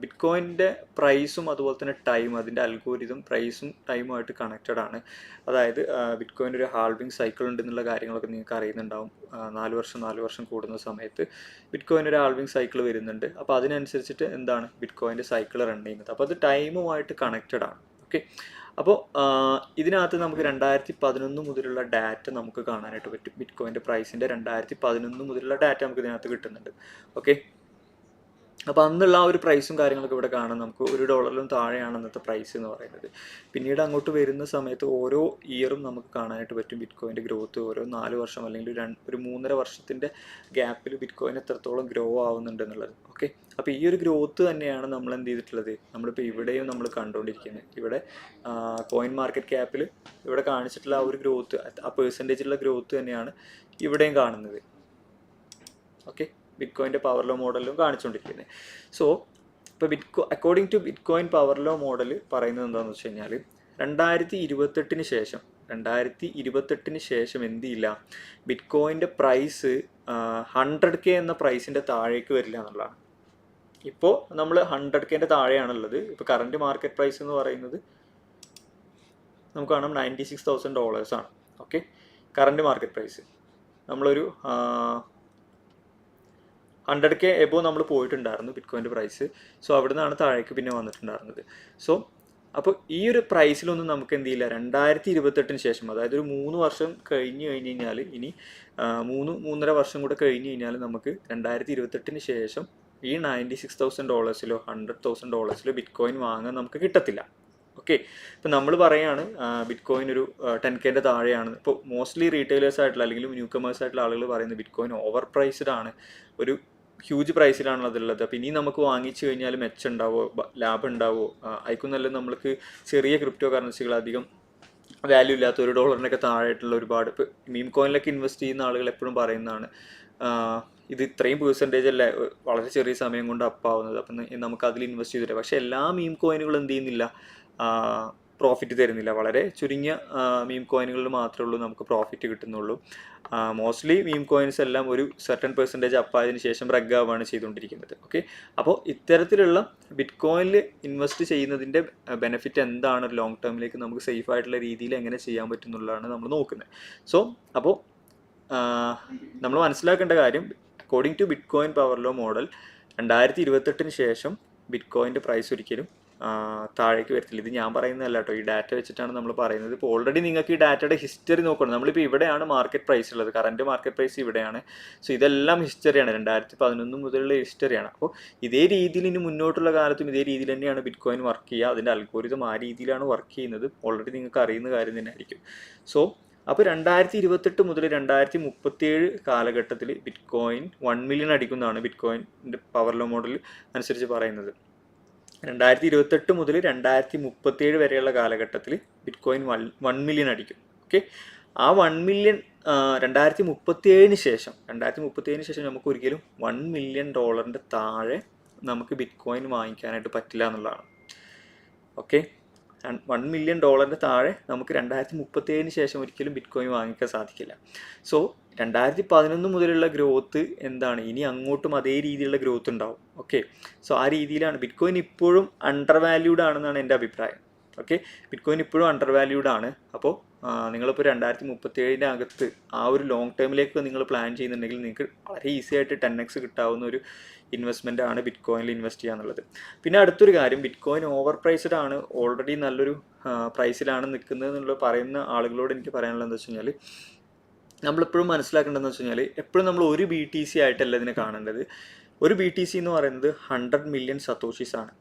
ബിറ്റ്കോയിൻ്റെ പ്രൈസും അതുപോലെ തന്നെ ടൈം, അതിൻ്റെ അൽഗോരിതം പ്രൈസും ടൈമുമായിട്ട് കണക്റ്റഡ് ആണ്. അതായത് ബിറ്റ്കോയിൻ ഒരു ഹാൾവിങ് സൈക്കിൾ ഉണ്ടെന്നുള്ള കാര്യങ്ങളൊക്കെ നിങ്ങൾക്ക് അറിയുന്നുണ്ടാവും. 4 വർഷം കൂടുന്ന സമയത്ത് ബിറ്റ്കോയിൻ ഒരു ഹാൾവിങ് സൈക്കിൾ വരുന്നുണ്ട്. അപ്പോൾ അതിനനുസരിച്ചിട്ട് എന്താണ് ബിറ്റ്കോയിൻ്റെ സൈക്കിൾ റൺ ചെയ്യുന്നത്. അപ്പോൾ അത് ടൈമുമായിട്ട് കണക്റ്റഡ് ആണ്. ഓക്കെ, അപ്പോൾ ഇതിനകത്ത് നമുക്ക് 2011 മുതലുള്ള ഡാറ്റ നമുക്ക് കാണാനായിട്ട് പറ്റും. ബിറ്റ്കോയിൻ്റെ പ്രൈസിൻ്റെ 2011 മുതലുള്ള ഡാറ്റ നമുക്ക് ഇതിനകത്ത് കിട്ടുന്നുണ്ട്. ഓക്കെ, അപ്പോൾ അന്നുള്ള ആ ഒരു പ്രൈസും കാര്യങ്ങളൊക്കെ ഇവിടെ കാണാം. നമുക്ക് $1 താഴെയാണ് അന്നത്തെ പ്രൈസ് എന്ന് പറയുന്നത്. പിന്നീട് അങ്ങോട്ട് വരുന്ന സമയത്ത് ഓരോ ഇയറും നമുക്ക് കാണാനായിട്ട് പറ്റും ബിറ്റ്കോയിൻ്റെ ഗ്രോത്ത്. ഓരോ 4 വർഷം അല്ലെങ്കിൽ ഒരു 3.5 വർഷത്തിൻ്റെ ഗ്യാപ്പിൽ ബിറ്റ്കോയിൻ എത്രത്തോളം ഗ്രോ ആവുന്നുണ്ട് എന്നുള്ളത്. ഓക്കെ, അപ്പോൾ ഈ ഒരു ഗ്രോത്ത് തന്നെയാണ് നമ്മൾ എന്ത് ചെയ്തിട്ടുള്ളത്, നമ്മളിപ്പോൾ ഇവിടെയും നമ്മൾ കണ്ടുകൊണ്ടിരിക്കുന്നത്. ഇവിടെ കോയിൻ മാർക്കറ്റ് ക്യാപ്പിൽ ഇവിടെ കാണിച്ചിട്ടുള്ള ആ ഒരു ഗ്രോത്ത്, ആ പെർസെൻറ്റേജിലുള്ള ഗ്രോത്ത് തന്നെയാണ് ഇവിടെയും കാണുന്നത്. ഓക്കെ, ബിറ്റ്കോയിൻ്റെ പവർ ലോ മോഡലിലും കാണിച്ചുകൊണ്ടിരിക്കുന്നത്. സോ ഇപ്പോൾ according to bitcoin power law model പറയുന്നത് എന്താണെന്ന് വെച്ച് കഴിഞ്ഞാൽ 2028 ശേഷം 2028 ശേഷം എന്ത് ചെയ്യില്ല, ബിറ്റ്കോയിൻ്റെ പ്രൈസ് 100K എന്ന പ്രൈസിൻ്റെ താഴേക്ക് വരില്ല എന്നുള്ളതാണ്. ഇപ്പോൾ നമ്മൾ 100Kൻ്റെ താഴെയാണുള്ളത്. ഇപ്പോൾ കറൻറ്റ് മാർക്കറ്റ് പ്രൈസ് എന്ന് പറയുന്നത് നമുക്ക് കാണാം $96,000 ആണ്. ഓക്കെ, കറൻറ്റ് മാർക്കറ്റ് പ്രൈസ് നമ്മളൊരു 100K എബോ നമ്മൾ പോയിട്ടുണ്ടായിരുന്നു ബിറ്റ്കോയിൻ്റെ പ്രൈസ്. സോ അവിടെ നിന്നാണ് താഴേക്ക് പിന്നെ വന്നിട്ടുണ്ടായിരുന്നത്. സോ അപ്പോൾ ഈ ഒരു പ്രൈസിലൊന്നും നമുക്ക് എന്ത് ചെയ്യില്ല, 2028 ശേഷം, അതായത് ഒരു 3 വർഷം കഴിഞ്ഞ് കഴിഞ്ഞാൽ, ഇനി 3.5 വർഷം കൂടെ കഴിഞ്ഞ് കഴിഞ്ഞാൽ നമുക്ക് 2028 ശേഷം ഈ $96,000 $100,000 ബിറ്റ്കോയിൻ വാങ്ങാൻ നമുക്ക് കിട്ടത്തില്ല. ഓക്കെ, ഇപ്പം നമ്മൾ പറയുകയാണ് ബിറ്റ്കോയിൻ ഒരു 10Kൻ്റെ താഴെയാണ്. ഇപ്പോൾ മോസ്റ്റ്ലി റീറ്റെയിലേഴ്സ് ആയിട്ടുള്ള അല്ലെങ്കിൽ ന്യൂ കമേഴ്സ് ആയിട്ടുള്ള ആളുകൾ പറയുന്നത് ബിറ്റ്കോയിൻ ഓവർ പ്രൈസ്ഡ് ആണ്, ഒരു ഹ്യൂജ് പ്രൈസിലാണ് അതുള്ളത്. അപ്പോൾ ഇനി നമുക്ക് വാങ്ങിച്ചു കഴിഞ്ഞാൽ മെച്ചം ഉണ്ടാവോ, ലാഭം ഉണ്ടാവോ, അയക്കുന്നല്ല നമ്മൾക്ക് ചെറിയ ക്രിപ്റ്റോ കറൻസികൾ അധികം വാല്യൂ ഇല്ലാത്ത $1 താഴെയായിട്ടുള്ള ഒരുപാട്, ഇപ്പോൾ മീം കോയിനിലൊക്കെ ഇൻവെസ്റ്റ് ചെയ്യുന്ന ആളുകൾ എപ്പോഴും പറയുന്നതാണ് ഇത് ഇത്രയും പെർസെൻറ്റേജ് അല്ലേ വളരെ ചെറിയ സമയം കൊണ്ട് അപ്പാവുന്നത്, അപ്പം നമുക്ക് അതിൽ ഇൻവെസ്റ്റ് ചെയ്തില്ല. പക്ഷേ എല്ലാ മീം കോയിനുകളും എന്ത് ചെയ്യുന്നില്ല, പ്രോഫിറ്റ് തരുന്നില്ല. വളരെ ചുരുങ്ങിയ മീം കോയിനുകളിൽ മാത്രമേ ഉള്ളൂ നമുക്ക് പ്രോഫിറ്റ് കിട്ടുന്നുള്ളൂ. മോസ്റ്റ്ലി മീം കോയിൻസ് എല്ലാം ഒരു സർട്ടൺ പെർസെൻറ്റേജ് അപ്പായതിനു ശേഷം റഗ് ആവുകയാണ് ചെയ്തുകൊണ്ടിരിക്കുന്നത്. ഓക്കെ, അപ്പോൾ ഇത്തരത്തിലുള്ള ബിറ്റ് കോയിനിൽ ഇൻവെസ്റ്റ് ചെയ്യുന്നതിൻ്റെ ബെനിഫിറ്റ് എന്താണ്, ലോങ് ടേമിലേക്ക് നമുക്ക് സേഫ് ആയിട്ടുള്ള രീതിയിൽ എങ്ങനെ ചെയ്യാൻ പറ്റുന്നുള്ളതാണ് നമ്മൾ നോക്കുന്നത്. സോ അപ്പോൾ നമ്മൾ മനസ്സിലാക്കേണ്ട കാര്യം, according to bitcoin power law model 2028 ശേഷം ബിറ്റ് കോയിൻ്റെ പ്രൈസ് ഒരിക്കലും താഴേക്ക് വരത്തില്ല. ഇത് ഞാൻ പറയുന്നതല്ല കേട്ടോ, ഈ ഡാറ്റ വെച്ചിട്ടാണ് നമ്മൾ പറയുന്നത്. ഇപ്പോൾ ഓൾറെഡി നിങ്ങൾക്ക് ഈ ഡാറ്റയുടെ ഹിസ്റ്ററി നോക്കണം. നമ്മളിപ്പോൾ ഇവിടെയാണ് മാർക്കറ്റ് പ്രൈസ് ഉള്ളത്, കറൻറ്റ് മാർക്കറ്റ് പ്രൈസ് ഇവിടെയാണ്. സോ ഇതെല്ലാം ഹിസ്റ്ററിയാണ്, 2011 മുതലുള്ള ഹിസ്റ്ററിയാണ്. അപ്പോൾ ഇതേ രീതിയിൽ ഇനി മുന്നോട്ടുള്ള കാലത്തും ഇതേ രീതിയിൽ തന്നെയാണ് ബിറ്റ് കോയിൻ വർക്ക് ചെയ്യുക. അതിൻ്റെ അൽഗോരിതം ആ രീതിയിലാണ് വർക്ക് ചെയ്യുന്നത്. ഓൾറെഡി നിങ്ങൾക്ക് അറിയുന്ന കാര്യം തന്നെ ആയിരിക്കും. സോ അപ്പോൾ 2028 മുതൽ 2037 കാലഘട്ടത്തിൽ ബിറ്റ് കോയിൻ 1 മില്യൺ അടിക്കുന്നതാണ് ബിറ്റ് കോയിൻ്റെ പവർ ലോ മോഡൽ അനുസരിച്ച് പറയുന്നത്. 2028 മുതൽ 2037 വരെയുള്ള കാലഘട്ടത്തിൽ ബിറ്റ് കോയിൻ 1 മില്യൺ അടിക്കും. ഓക്കെ, ആ 1 മില്യൺ 2037 ശേഷം നമുക്ക് ഒരിക്കലും $1 മില്യൺ താഴെ നമുക്ക് ബിറ്റ് കോയിൻ വാങ്ങിക്കാനായിട്ട് പറ്റില്ല എന്നുള്ളതാണ്. ഓക്കെ, $1 മില്യൺ താഴെ നമുക്ക് 2037 ശേഷം ഒരിക്കലും ബിറ്റ് കോയിൻ വാങ്ങിക്കാൻ സാധിക്കില്ല. സോ 2011 മുതലുള്ള ഗ്രോത്ത് എന്താണ്, ഇനി അങ്ങോട്ടും അതേ രീതിയിലുള്ള ഗ്രോത്ത് ഉണ്ടാവും. ഓക്കെ, സോ ആ രീതിയിലാണ് ബിറ്റ് കോയിൻ ഇപ്പോഴും അണ്ടർ വാല്യൂഡ് ആണെന്നാണ് എൻ്റെ അഭിപ്രായം. ഓക്കെ, ബിറ്റ് കോയിൻ ഇപ്പോഴും അണ്ടർ വാല്യൂഡ് ആണ്. അപ്പോൾ നിങ്ങളിപ്പോൾ 2037 അകത്ത് ആ ഒരു ലോങ് ടേമിലേക്ക് നിങ്ങൾ പ്ലാൻ ചെയ്യുന്നുണ്ടെങ്കിൽ നിങ്ങൾക്ക് വളരെ ഈസി ആയിട്ട് 10x കിട്ടാവുന്ന ഒരു ഇൻവെസ്റ്റ്മെൻ്റ് ആണ് ബിറ്റ് കോയിനിൽ ഇൻവെസ്റ്റ് ചെയ്യുക എന്നുള്ളത്. പിന്നെ അടുത്തൊരു കാര്യം, ബിറ്റ് കോയിൻ ഓവർ പ്രൈസ്ഡ് ആണ്, ഓൾറെഡി നല്ലൊരു പ്രൈസിലാണ് നിൽക്കുന്നത് എന്നുള്ള പറയുന്ന ആളുകളോട് എനിക്ക് പറയാനുള്ളത് എന്താ വെച്ച് കഴിഞ്ഞാൽ, നമ്മളെപ്പോഴും മനസ്സിലാക്കേണ്ടതെന്ന് വെച്ച് കഴിഞ്ഞാൽ, എപ്പോഴും നമ്മൾ ഒരു BTC ആയിട്ടല്ല ഇതിനെ കാണേണ്ടത്. ഒരു BTC എന്ന് പറയുന്നത് 100 മില്യൺ സത്തോഷീസ് ആണ്.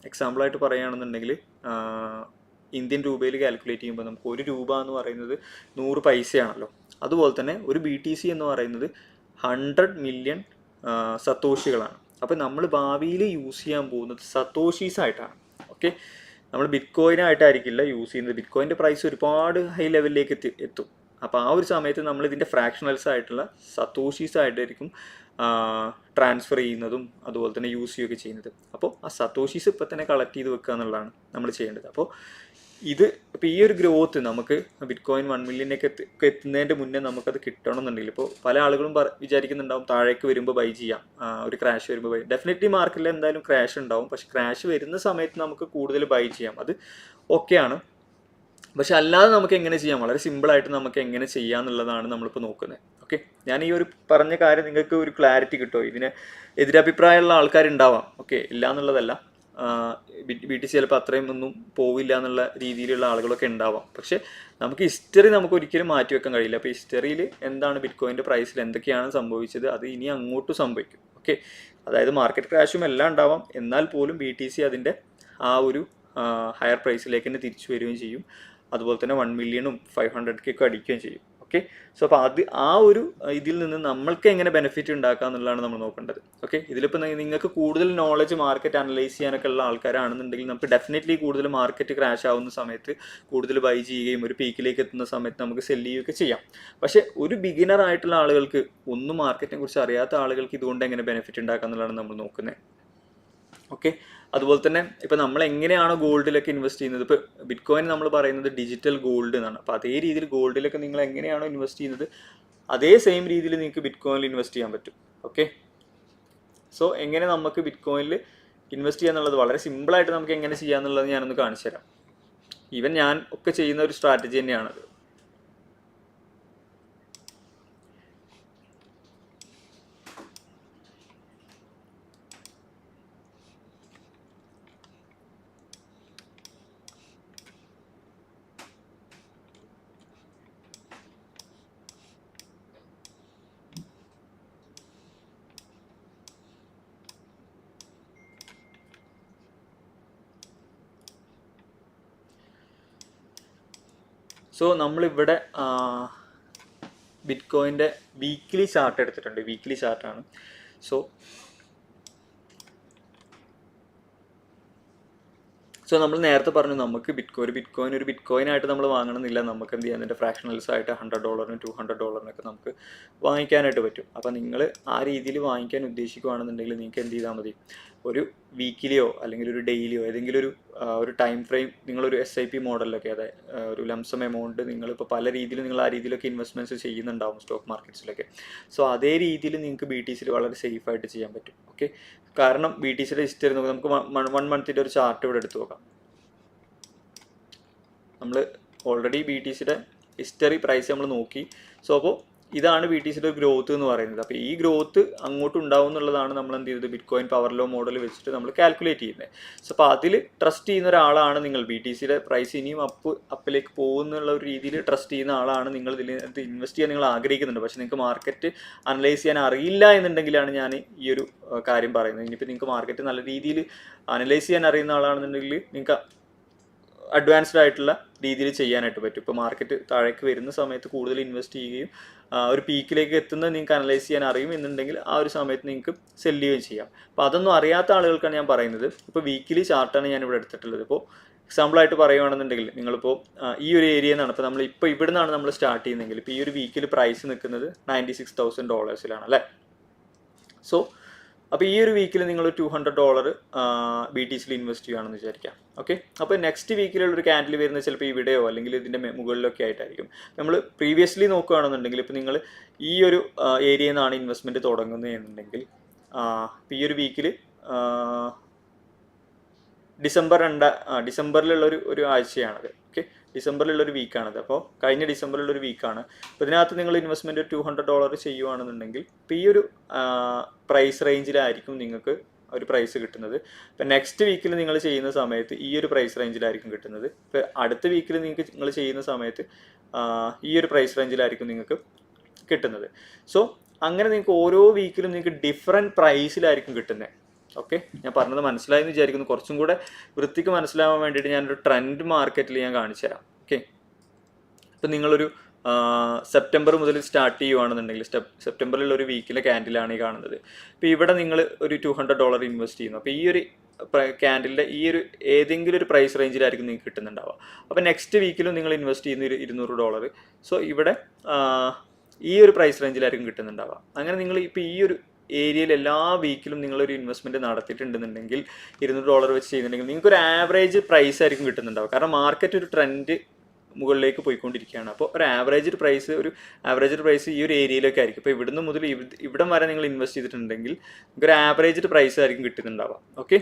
എക്സാമ്പിളായിട്ട് പറയുകയാണെന്നുണ്ടെങ്കിൽ ഇന്ത്യൻ രൂപയിൽ കാൽക്കുലേറ്റ് ചെയ്യുമ്പോൾ നമുക്ക് $1 എന്ന് പറയുന്നത് 100 പൈസയാണല്ലോ. അതുപോലെ തന്നെ ഒരു BTC എന്ന് പറയുന്നത് 100 മില്യൺ സത്തോഷികളാണ്. അപ്പോൾ നമ്മൾ ഭാവിയിൽ യൂസ് ചെയ്യാൻ പോകുന്നത് സത്തോഷീസ് ആയിട്ടാണ്. ഓക്കെ, നമ്മൾ ബിറ്റ് കോയിനായിട്ടായിരിക്കില്ല യൂസ് ചെയ്യുന്നത്. ബിറ്റ് കോയിൻ്റെ പ്രൈസ് ഒരുപാട് ഹൈ ലെവലിലേക്ക് എത്തും. അപ്പോൾ ആ ഒരു സമയത്ത് നമ്മൾ ഇതിൻ്റെ ഫ്രാക്ഷണൽസ് ആയിട്ടുള്ള സത്തോഷീസ് ആയിട്ടായിരിക്കും ട്രാൻസ്ഫർ ചെയ്യുന്നതും അതുപോലെ തന്നെ യൂസ് ചെയ്യുകയൊക്കെ ചെയ്യുന്നത്. അപ്പോൾ ആ സതോഷീസ് ഇപ്പം തന്നെ കളക്ട് ചെയ്ത് വെക്കുക എന്നുള്ളതാണ് നമ്മൾ ചെയ്യേണ്ടത്. അപ്പോൾ ഇത് ഇപ്പോൾ ഈ ഒരു ഗ്രോത്ത് നമുക്ക് ബിറ്റ് കോയിൻ 1 മില്യണിലേക്ക് എത്തുന്നതിൻ്റെ മുന്നേ നമുക്കത് കിട്ടണമെന്നുണ്ടെങ്കിൽ ഇപ്പോൾ പല ആളുകളും വിചാരിക്കുന്നുണ്ടാവും താഴേക്ക് വരുമ്പോൾ ബൈ ചെയ്യാം, ഒരു ക്രാഷ് വരുമ്പോൾ ബൈ. ഡെഫിനറ്റ്ലി മാർക്കറ്റിൽ എന്തായാലും ക്രാഷ് ഉണ്ടാവും, പക്ഷെ ക്രാഷ് വരുന്ന സമയത്ത് നമുക്ക് കൂടുതൽ ബൈ ചെയ്യാം, അത് ഓക്കെയാണ്. പക്ഷെ അല്ലാതെ നമുക്ക് എങ്ങനെ ചെയ്യാം, വളരെ സിമ്പിളായിട്ട് നമുക്ക് എങ്ങനെ ചെയ്യാം എന്നുള്ളതാണ് നമ്മളിപ്പോൾ നോക്കുന്നത്. ഓക്കെ, ഞാൻ ഈ ഒരു പറഞ്ഞ കാര്യം നിങ്ങൾക്ക് ഒരു ക്ലാരിറ്റി കിട്ടുമോ? ഇതിന് എതിരഭിപ്രായമുള്ള ആൾക്കാരുണ്ടാവാം, ഓക്കെ, ഇല്ല എന്നുള്ളതല്ല. BTC ചിലപ്പോൾ അത്രയും ഒന്നും പോവില്ല എന്നുള്ള രീതിയിലുള്ള ആളുകളൊക്കെ ഉണ്ടാവാം. പക്ഷെ നമുക്ക് ഹിസ്റ്ററി നമുക്ക് ഒരിക്കലും മാറ്റി വെക്കാൻ കഴിയില്ല. അപ്പോൾ ഹിസ്റ്ററിയിൽ എന്താണ് ബിറ്റ് കോയിൻ്റെ പ്രൈസിൽ എന്തൊക്കെയാണ് സംഭവിച്ചത്, അത് ഇനി അങ്ങോട്ട് സംഭവിക്കും. ഓക്കെ, അതായത് മാർക്കറ്റ് ക്രാഷും എല്ലാം ഉണ്ടാവാം, എന്നാൽ പോലും BTC അതിൻ്റെ ആ ഒരു ഹയർ പ്രൈസിലേക്ക് തന്നെ തിരിച്ചു വരികയും ചെയ്യും. അതുപോലെ തന്നെ 1 മില്യണും 500K അടിക്കുകയും ചെയ്യും. ഓക്കെ, സോ അപ്പോൾ ആ ഒരു ഇതിൽ നിന്ന് നമ്മൾക്ക് എങ്ങനെ ബെനിഫിറ്റ് ഉണ്ടാക്കുക എന്നുള്ളതാണ് നമ്മൾ നോക്കേണ്ടത്. ഓക്കെ, ഇതിലിപ്പോൾ നിങ്ങൾക്ക് കൂടുതൽ നോളജ് മാർക്കറ്റ് അനലൈസ് ചെയ്യാനൊക്കെ ഉള്ള ആൾക്കാരാണെന്നുണ്ടെങ്കിൽ നമുക്ക് ഡെഫിനറ്റ്ലി കൂടുതൽ മാർക്കറ്റ് ക്രാഷ് ആവുന്ന സമയത്ത് കൂടുതൽ ബൈ ചെയ്യുകയും ഒരു പീക്കിലേക്ക് എത്തുന്ന സമയത്ത് നമുക്ക് സെല് ചെയ്യുകയൊക്കെ ചെയ്യാം. പക്ഷേ ഒരു ബിഗിനർ ആയിട്ടുള്ള ആളുകൾക്ക്, ഒന്നും മാർക്കറ്റിനെ കുറിച്ച് അറിയാത്ത ആളുകൾക്ക് ഇതുകൊണ്ട് എങ്ങനെ ബെനിഫിറ്റ് ഉണ്ടാക്കുക എന്നുള്ളതാണ് നമ്മൾ നോക്കുന്നത്. ഓക്കെ, അതുപോലെ തന്നെ ഇപ്പോൾ നമ്മൾ എങ്ങനെയാണോ ഗോൾഡിലൊക്കെ ഇൻവെസ്റ്റ് ചെയ്യുന്നത്, ഇപ്പോൾ ബിറ്റ് കോയിൻ നമ്മൾ പറയുന്നത് ഡിജിറ്റൽ ഗോൾഡ് എന്നാണ്. അപ്പോൾ അതേ രീതിയിൽ ഗോൾഡിലൊക്കെ നിങ്ങൾ എങ്ങനെയാണോ ഇൻവെസ്റ്റ് ചെയ്യുന്നത് അതേ സെയിം രീതിയിൽ നിങ്ങൾക്ക് ബിറ്റ് കോയിനിൽ ഇൻവെസ്റ്റ് ചെയ്യാൻ പറ്റും. ഓക്കെ, സോ എങ്ങനെ നമുക്ക് ബിറ്റ് കോയിനിൽ ഇൻവെസ്റ്റ് ചെയ്യുക എന്നുള്ളത് വളരെ സിമ്പിളായിട്ട് നമുക്ക് എങ്ങനെ ചെയ്യാന്നുള്ളത് ഞാനൊന്ന് കാണിച്ചു തരാം. ഈവൻ ഞാൻ ഒക്കെ ചെയ്യുന്ന ഒരു സ്ട്രാറ്റജി തന്നെയാണത്. സോ നമ്മളിവിടെ ബിറ്റ് കോയിൻ്റെ വീക്ക്ലി ചാർട്ട് എടുത്തിട്ടുണ്ട്. വീക്ക്ലി ചാർട്ടാണ്. സോ നമ്മൾ നേരത്തെ പറഞ്ഞു നമുക്ക് ഒരു ബിറ്റ് കോയിൻ ആയിട്ട് നമ്മൾ വാങ്ങണമെന്നില്ല. നമുക്ക് എന്ത് ചെയ്യാൻ, അതിൻ്റെ ഫ്രാക്ഷണൽസ് ആയിട്ട് $100 $200 നമുക്ക് വാങ്ങിക്കാനായിട്ട് പറ്റും. അപ്പോൾ നിങ്ങൾ ആ രീതിയിൽ വാങ്ങിക്കാൻ ഉദ്ദേശിക്കുകയാണെന്നുണ്ടെങ്കിൽ നിങ്ങൾക്ക് എന്ത് ചെയ്താൽ മതി, ഒരു വീക്കിലിയോ അല്ലെങ്കിൽ ഒരു ഡെയിലിയോ ഏതെങ്കിലും ഒരു ടൈം ഫ്രെയിം നിങ്ങളൊരു SIP മോഡലിലൊക്കെ, അതായത് ഒരു ലംസം എമൗണ്ട് നിങ്ങളിപ്പോൾ പല രീതിയിൽ നിങ്ങൾ ആ രീതിയിലൊക്കെ ഇൻവെസ്റ്റ്മെൻറ്റ്സ് ചെയ്യുന്നുണ്ടാവും സ്റ്റോക്ക് മാർക്കറ്റ്സിലൊക്കെ. സോ അതേ രീതിയിൽ നിങ്ങൾക്ക് BTCയിൽ വളരെ സേഫായിട്ട് ചെയ്യാൻ പറ്റും. ഓക്കെ, കാരണം BTCയുടെ ഹിസ്റ്ററി നോക്കാം. നമുക്ക് 1 മന്തിൻ്റെ ഒരു ചാർട്ട് ഇവിടെ എടുത്തു നോക്കാം. നമ്മൾ ഓൾറെഡി BTCയുടെ ഹിസ്റ്ററി പ്രൈസ് നമ്മൾ നോക്കി. സോ അപ്പോൾ ഇതാണ് BTCയുടെ ഗ്രോത്ത് എന്ന് പറയുന്നത്. അപ്പോൾ ഈ ഗ്രോത്ത് അങ്ങോട്ട് ഉണ്ടാവും എന്നുള്ളതാണ് നമ്മൾ എന്ത് ചെയ്തത്, bitcoin power law model വെച്ചിട്ട് നമ്മൾ കാൽക്കുലേറ്റ് ചെയ്യുന്നത്. സോ അപ്പോൾ അതിൽ ട്രസ്റ്റ് ചെയ്യുന്ന ഒരാളാണ് നിങ്ങൾ. BTCയുടെ പ്രൈസ് ഇനിയും അപ്പിലേക്ക് പോകുന്നുള്ള ഒരു രീതിയിൽ ട്രസ്റ്റ് ചെയ്യുന്ന ആളാണ് നിങ്ങൾ. ഇതിൽ ഇൻവെസ്റ്റ് ചെയ്യാൻ നിങ്ങൾ ആഗ്രഹിക്കുന്നുണ്ട്, പക്ഷേ നിങ്ങൾക്ക് മാർക്കറ്റ് അനലൈസ് ചെയ്യാൻ അറിയില്ല എന്നുണ്ടെങ്കിലാണ് ഞാൻ ഈ ഒരു കാര്യം പറയുന്നത്. ഇനിയിപ്പോൾ നിങ്ങൾക്ക് മാർക്കറ്റ് നല്ല രീതിയിൽ അനലൈസ് ചെയ്യാൻ അറിയുന്ന ആളാണെന്നുണ്ടെങ്കിൽ നിങ്ങൾക്ക് അഡ്വാൻസ്ഡ് ആയിട്ടുള്ള രീതിയിൽ ചെയ്യാനായിട്ട് പറ്റും. ഇപ്പോൾ മാർക്കറ്റ് താഴേക്ക് വരുന്ന സമയത്ത് കൂടുതൽ ഇൻവെസ്റ്റ് ചെയ്യുകയും ഒരു പീക്കിലേക്ക് എത്തുന്നത് നിങ്ങൾക്ക് അനലൈസ് ചെയ്യാൻ അറിയും എന്നുണ്ടെങ്കിൽ ആ ഒരു സമയത്ത് നിങ്ങൾക്ക് സെല് ചെയ്യുകയും ചെയ്യാം. അപ്പോൾ അതൊന്നും അറിയാത്ത ആളുകൾക്കാണ് ഞാൻ പറയുന്നത്. ഇപ്പോൾ വീക്കിലി ചാർട്ടാണ് ഞാനിവിടെ എടുത്തിട്ടുള്ളത്. ഇപ്പോൾ എക്സാമ്പിളായിട്ട് പറയുകയാണെന്നുണ്ടെങ്കിൽ നിങ്ങളിപ്പോൾ ഈ ഒരു ഏരിയയിൽ നിന്നാണ്, ഇപ്പോൾ ഇവിടെ നിന്നാണ് നമ്മൾ സ്റ്റാർട്ട് ചെയ്യുന്നതെങ്കിൽ ഇപ്പോൾ ഈ ഒരു വീക്കിൽ പ്രൈസ് നിൽക്കുന്നത് $96,000 അല്ലേ. സോ അപ്പോൾ ഈ ഒരു വീക്കിൽ നിങ്ങൾ $200 BTCയിൽ ഇൻവെസ്റ്റ് ചെയ്യുകയാണെന്ന് വിചാരിക്കാം. ഓക്കെ, അപ്പോൾ നെക്സ്റ്റ് വീക്കിലുള്ളൊരു ക്യാൻഡിൽ വരുന്നത് ചിലപ്പോൾ ഇവിടെയോ അല്ലെങ്കിൽ ഇതിൻ്റെ മുകളിലൊക്കെ ആയിട്ടായിരിക്കും. നമ്മൾ പ്രീവിയസ്ലി നോക്കുകയാണെന്നുണ്ടെങ്കിൽ ഇപ്പോൾ നിങ്ങൾ ഈ ഒരു ഏരിയയിൽ നിന്നാണ് ഇൻവെസ്റ്റ്മെൻറ്റ് തുടങ്ങുന്നത് എന്നുണ്ടെങ്കിൽ ഇപ്പോൾ ഈ ഒരു വീക്കിൽ ഡിസംബറിലുള്ള ഒരു ആഴ്ചയാണത്. ഓക്കെ, ഡിസംബറിലുള്ളൊരു വീക്കാണത്. അപ്പോൾ കഴിഞ്ഞ ഡിസംബറിലുള്ളൊരു വീക്കാണ്. അപ്പോൾ ഇതിനകത്ത് നിങ്ങൾ ഇൻവെസ്റ്റ്മെൻറ്റ് $200 ചെയ്യുകയാണെന്നുണ്ടെങ്കിൽ ഇപ്പോൾ ഈ ഒരു പ്രൈസ് റേഞ്ചിലായിരിക്കും നിങ്ങൾക്ക് ഒരു പ്രൈസ് കിട്ടുന്നത്. ഇപ്പോൾ നെക്സ്റ്റ് വീക്കിൽ നിങ്ങൾ ചെയ്യുന്ന സമയത്ത് ഈ ഒരു പ്രൈസ് റേഞ്ചിലായിരിക്കും കിട്ടുന്നത്. ഇപ്പോൾ അടുത്ത വീക്കിൽ നിങ്ങൾ ചെയ്യുന്ന സമയത്ത് ഈ ഒരു പ്രൈസ് റേഞ്ചിലായിരിക്കും നിങ്ങൾക്ക് കിട്ടുന്നത്. സോ അങ്ങനെ നിങ്ങൾക്ക് ഓരോ വീക്കിലും നിങ്ങൾക്ക് ഡിഫറെൻറ്റ് പ്രൈസിലായിരിക്കും കിട്ടുന്നത്. ഓക്കെ, ഞാൻ പറഞ്ഞത് മനസ്സിലായെന്ന് വിചാരിക്കുന്നു. കുറച്ചും കൂടെ വൃത്തിക്ക് മനസ്സിലാവാൻ വേണ്ടിയിട്ട് ഞാനൊരു ട്രെൻഡ് മാർക്കറ്റിൽ ഞാൻ കാണിച്ചു തരാം. ഓക്കെ, ഇപ്പം നിങ്ങളൊരു സെപ്റ്റംബർ മുതൽ സ്റ്റാർട്ട് ചെയ്യുകയാണെന്നുണ്ടെങ്കിൽ സെപ്റ്റംബറിലുള്ള ഒരു വീക്കിലെ ക്യാൻഡിലാണ് ഈ കാണുന്നത്. ഇപ്പോൾ ഇവിടെ നിങ്ങൾ ഒരു $200 ഇൻവെസ്റ്റ് ചെയ്യുന്നു. അപ്പോൾ ഈ ഒരു ക്യാൻഡിലിൻ്റെ ഈ ഒരു ഏതെങ്കിലും ഒരു പ്രൈസ് റേഞ്ചിലായിരിക്കും നിങ്ങൾക്ക് കിട്ടുന്നുണ്ടാവുക. അപ്പോൾ നെക്സ്റ്റ് വീക്കിലും നിങ്ങൾ ഇൻവെസ്റ്റ് ചെയ്യുന്ന $200. സോ ഇവിടെ ഈ ഒരു പ്രൈസ് റേഞ്ചിലായിരിക്കും കിട്ടുന്നുണ്ടാവുക. അങ്ങനെ നിങ്ങൾ ഇപ്പോൾ ഈ ഒരു ഏരിയയിൽ എല്ലാ വീക്കിലും നിങ്ങളൊരു ഇൻവെസ്റ്റ്മെൻറ്റ് നടത്തിയിട്ടുണ്ടെന്നുണ്ടെങ്കിൽ $200 വെച്ച് ചെയ്യുന്നുണ്ടെങ്കിൽ നിങ്ങൾക്ക് ഒരു ആവറേജ് പ്രൈസ് ആയിരിക്കും കിട്ടുന്നുണ്ടാവും. കാരണം മാർക്കറ്റ് ഒരു ട്രെൻഡ് മുകളിലേക്ക് പോയിക്കൊണ്ടിരിക്കുകയാണ്. അപ്പോൾ ഒരു ആവറേജ് പ്രൈസ് ഈ ഒരു ഏരിയയിലൊക്കെ ആയിരിക്കും. ഇപ്പോൾ ഇവിടുന്ന് മുതൽ ഇവിടം വരെ നിങ്ങൾ ഇൻവെസ്റ്റ് ചെയ്തിട്ടുണ്ടെങ്കിൽ നിങ്ങൾക്ക് ഒരു ആവറേജ് പ്രൈസ് ആയിരിക്കും കിട്ടുന്നുണ്ടാവുക. ഓക്കെ,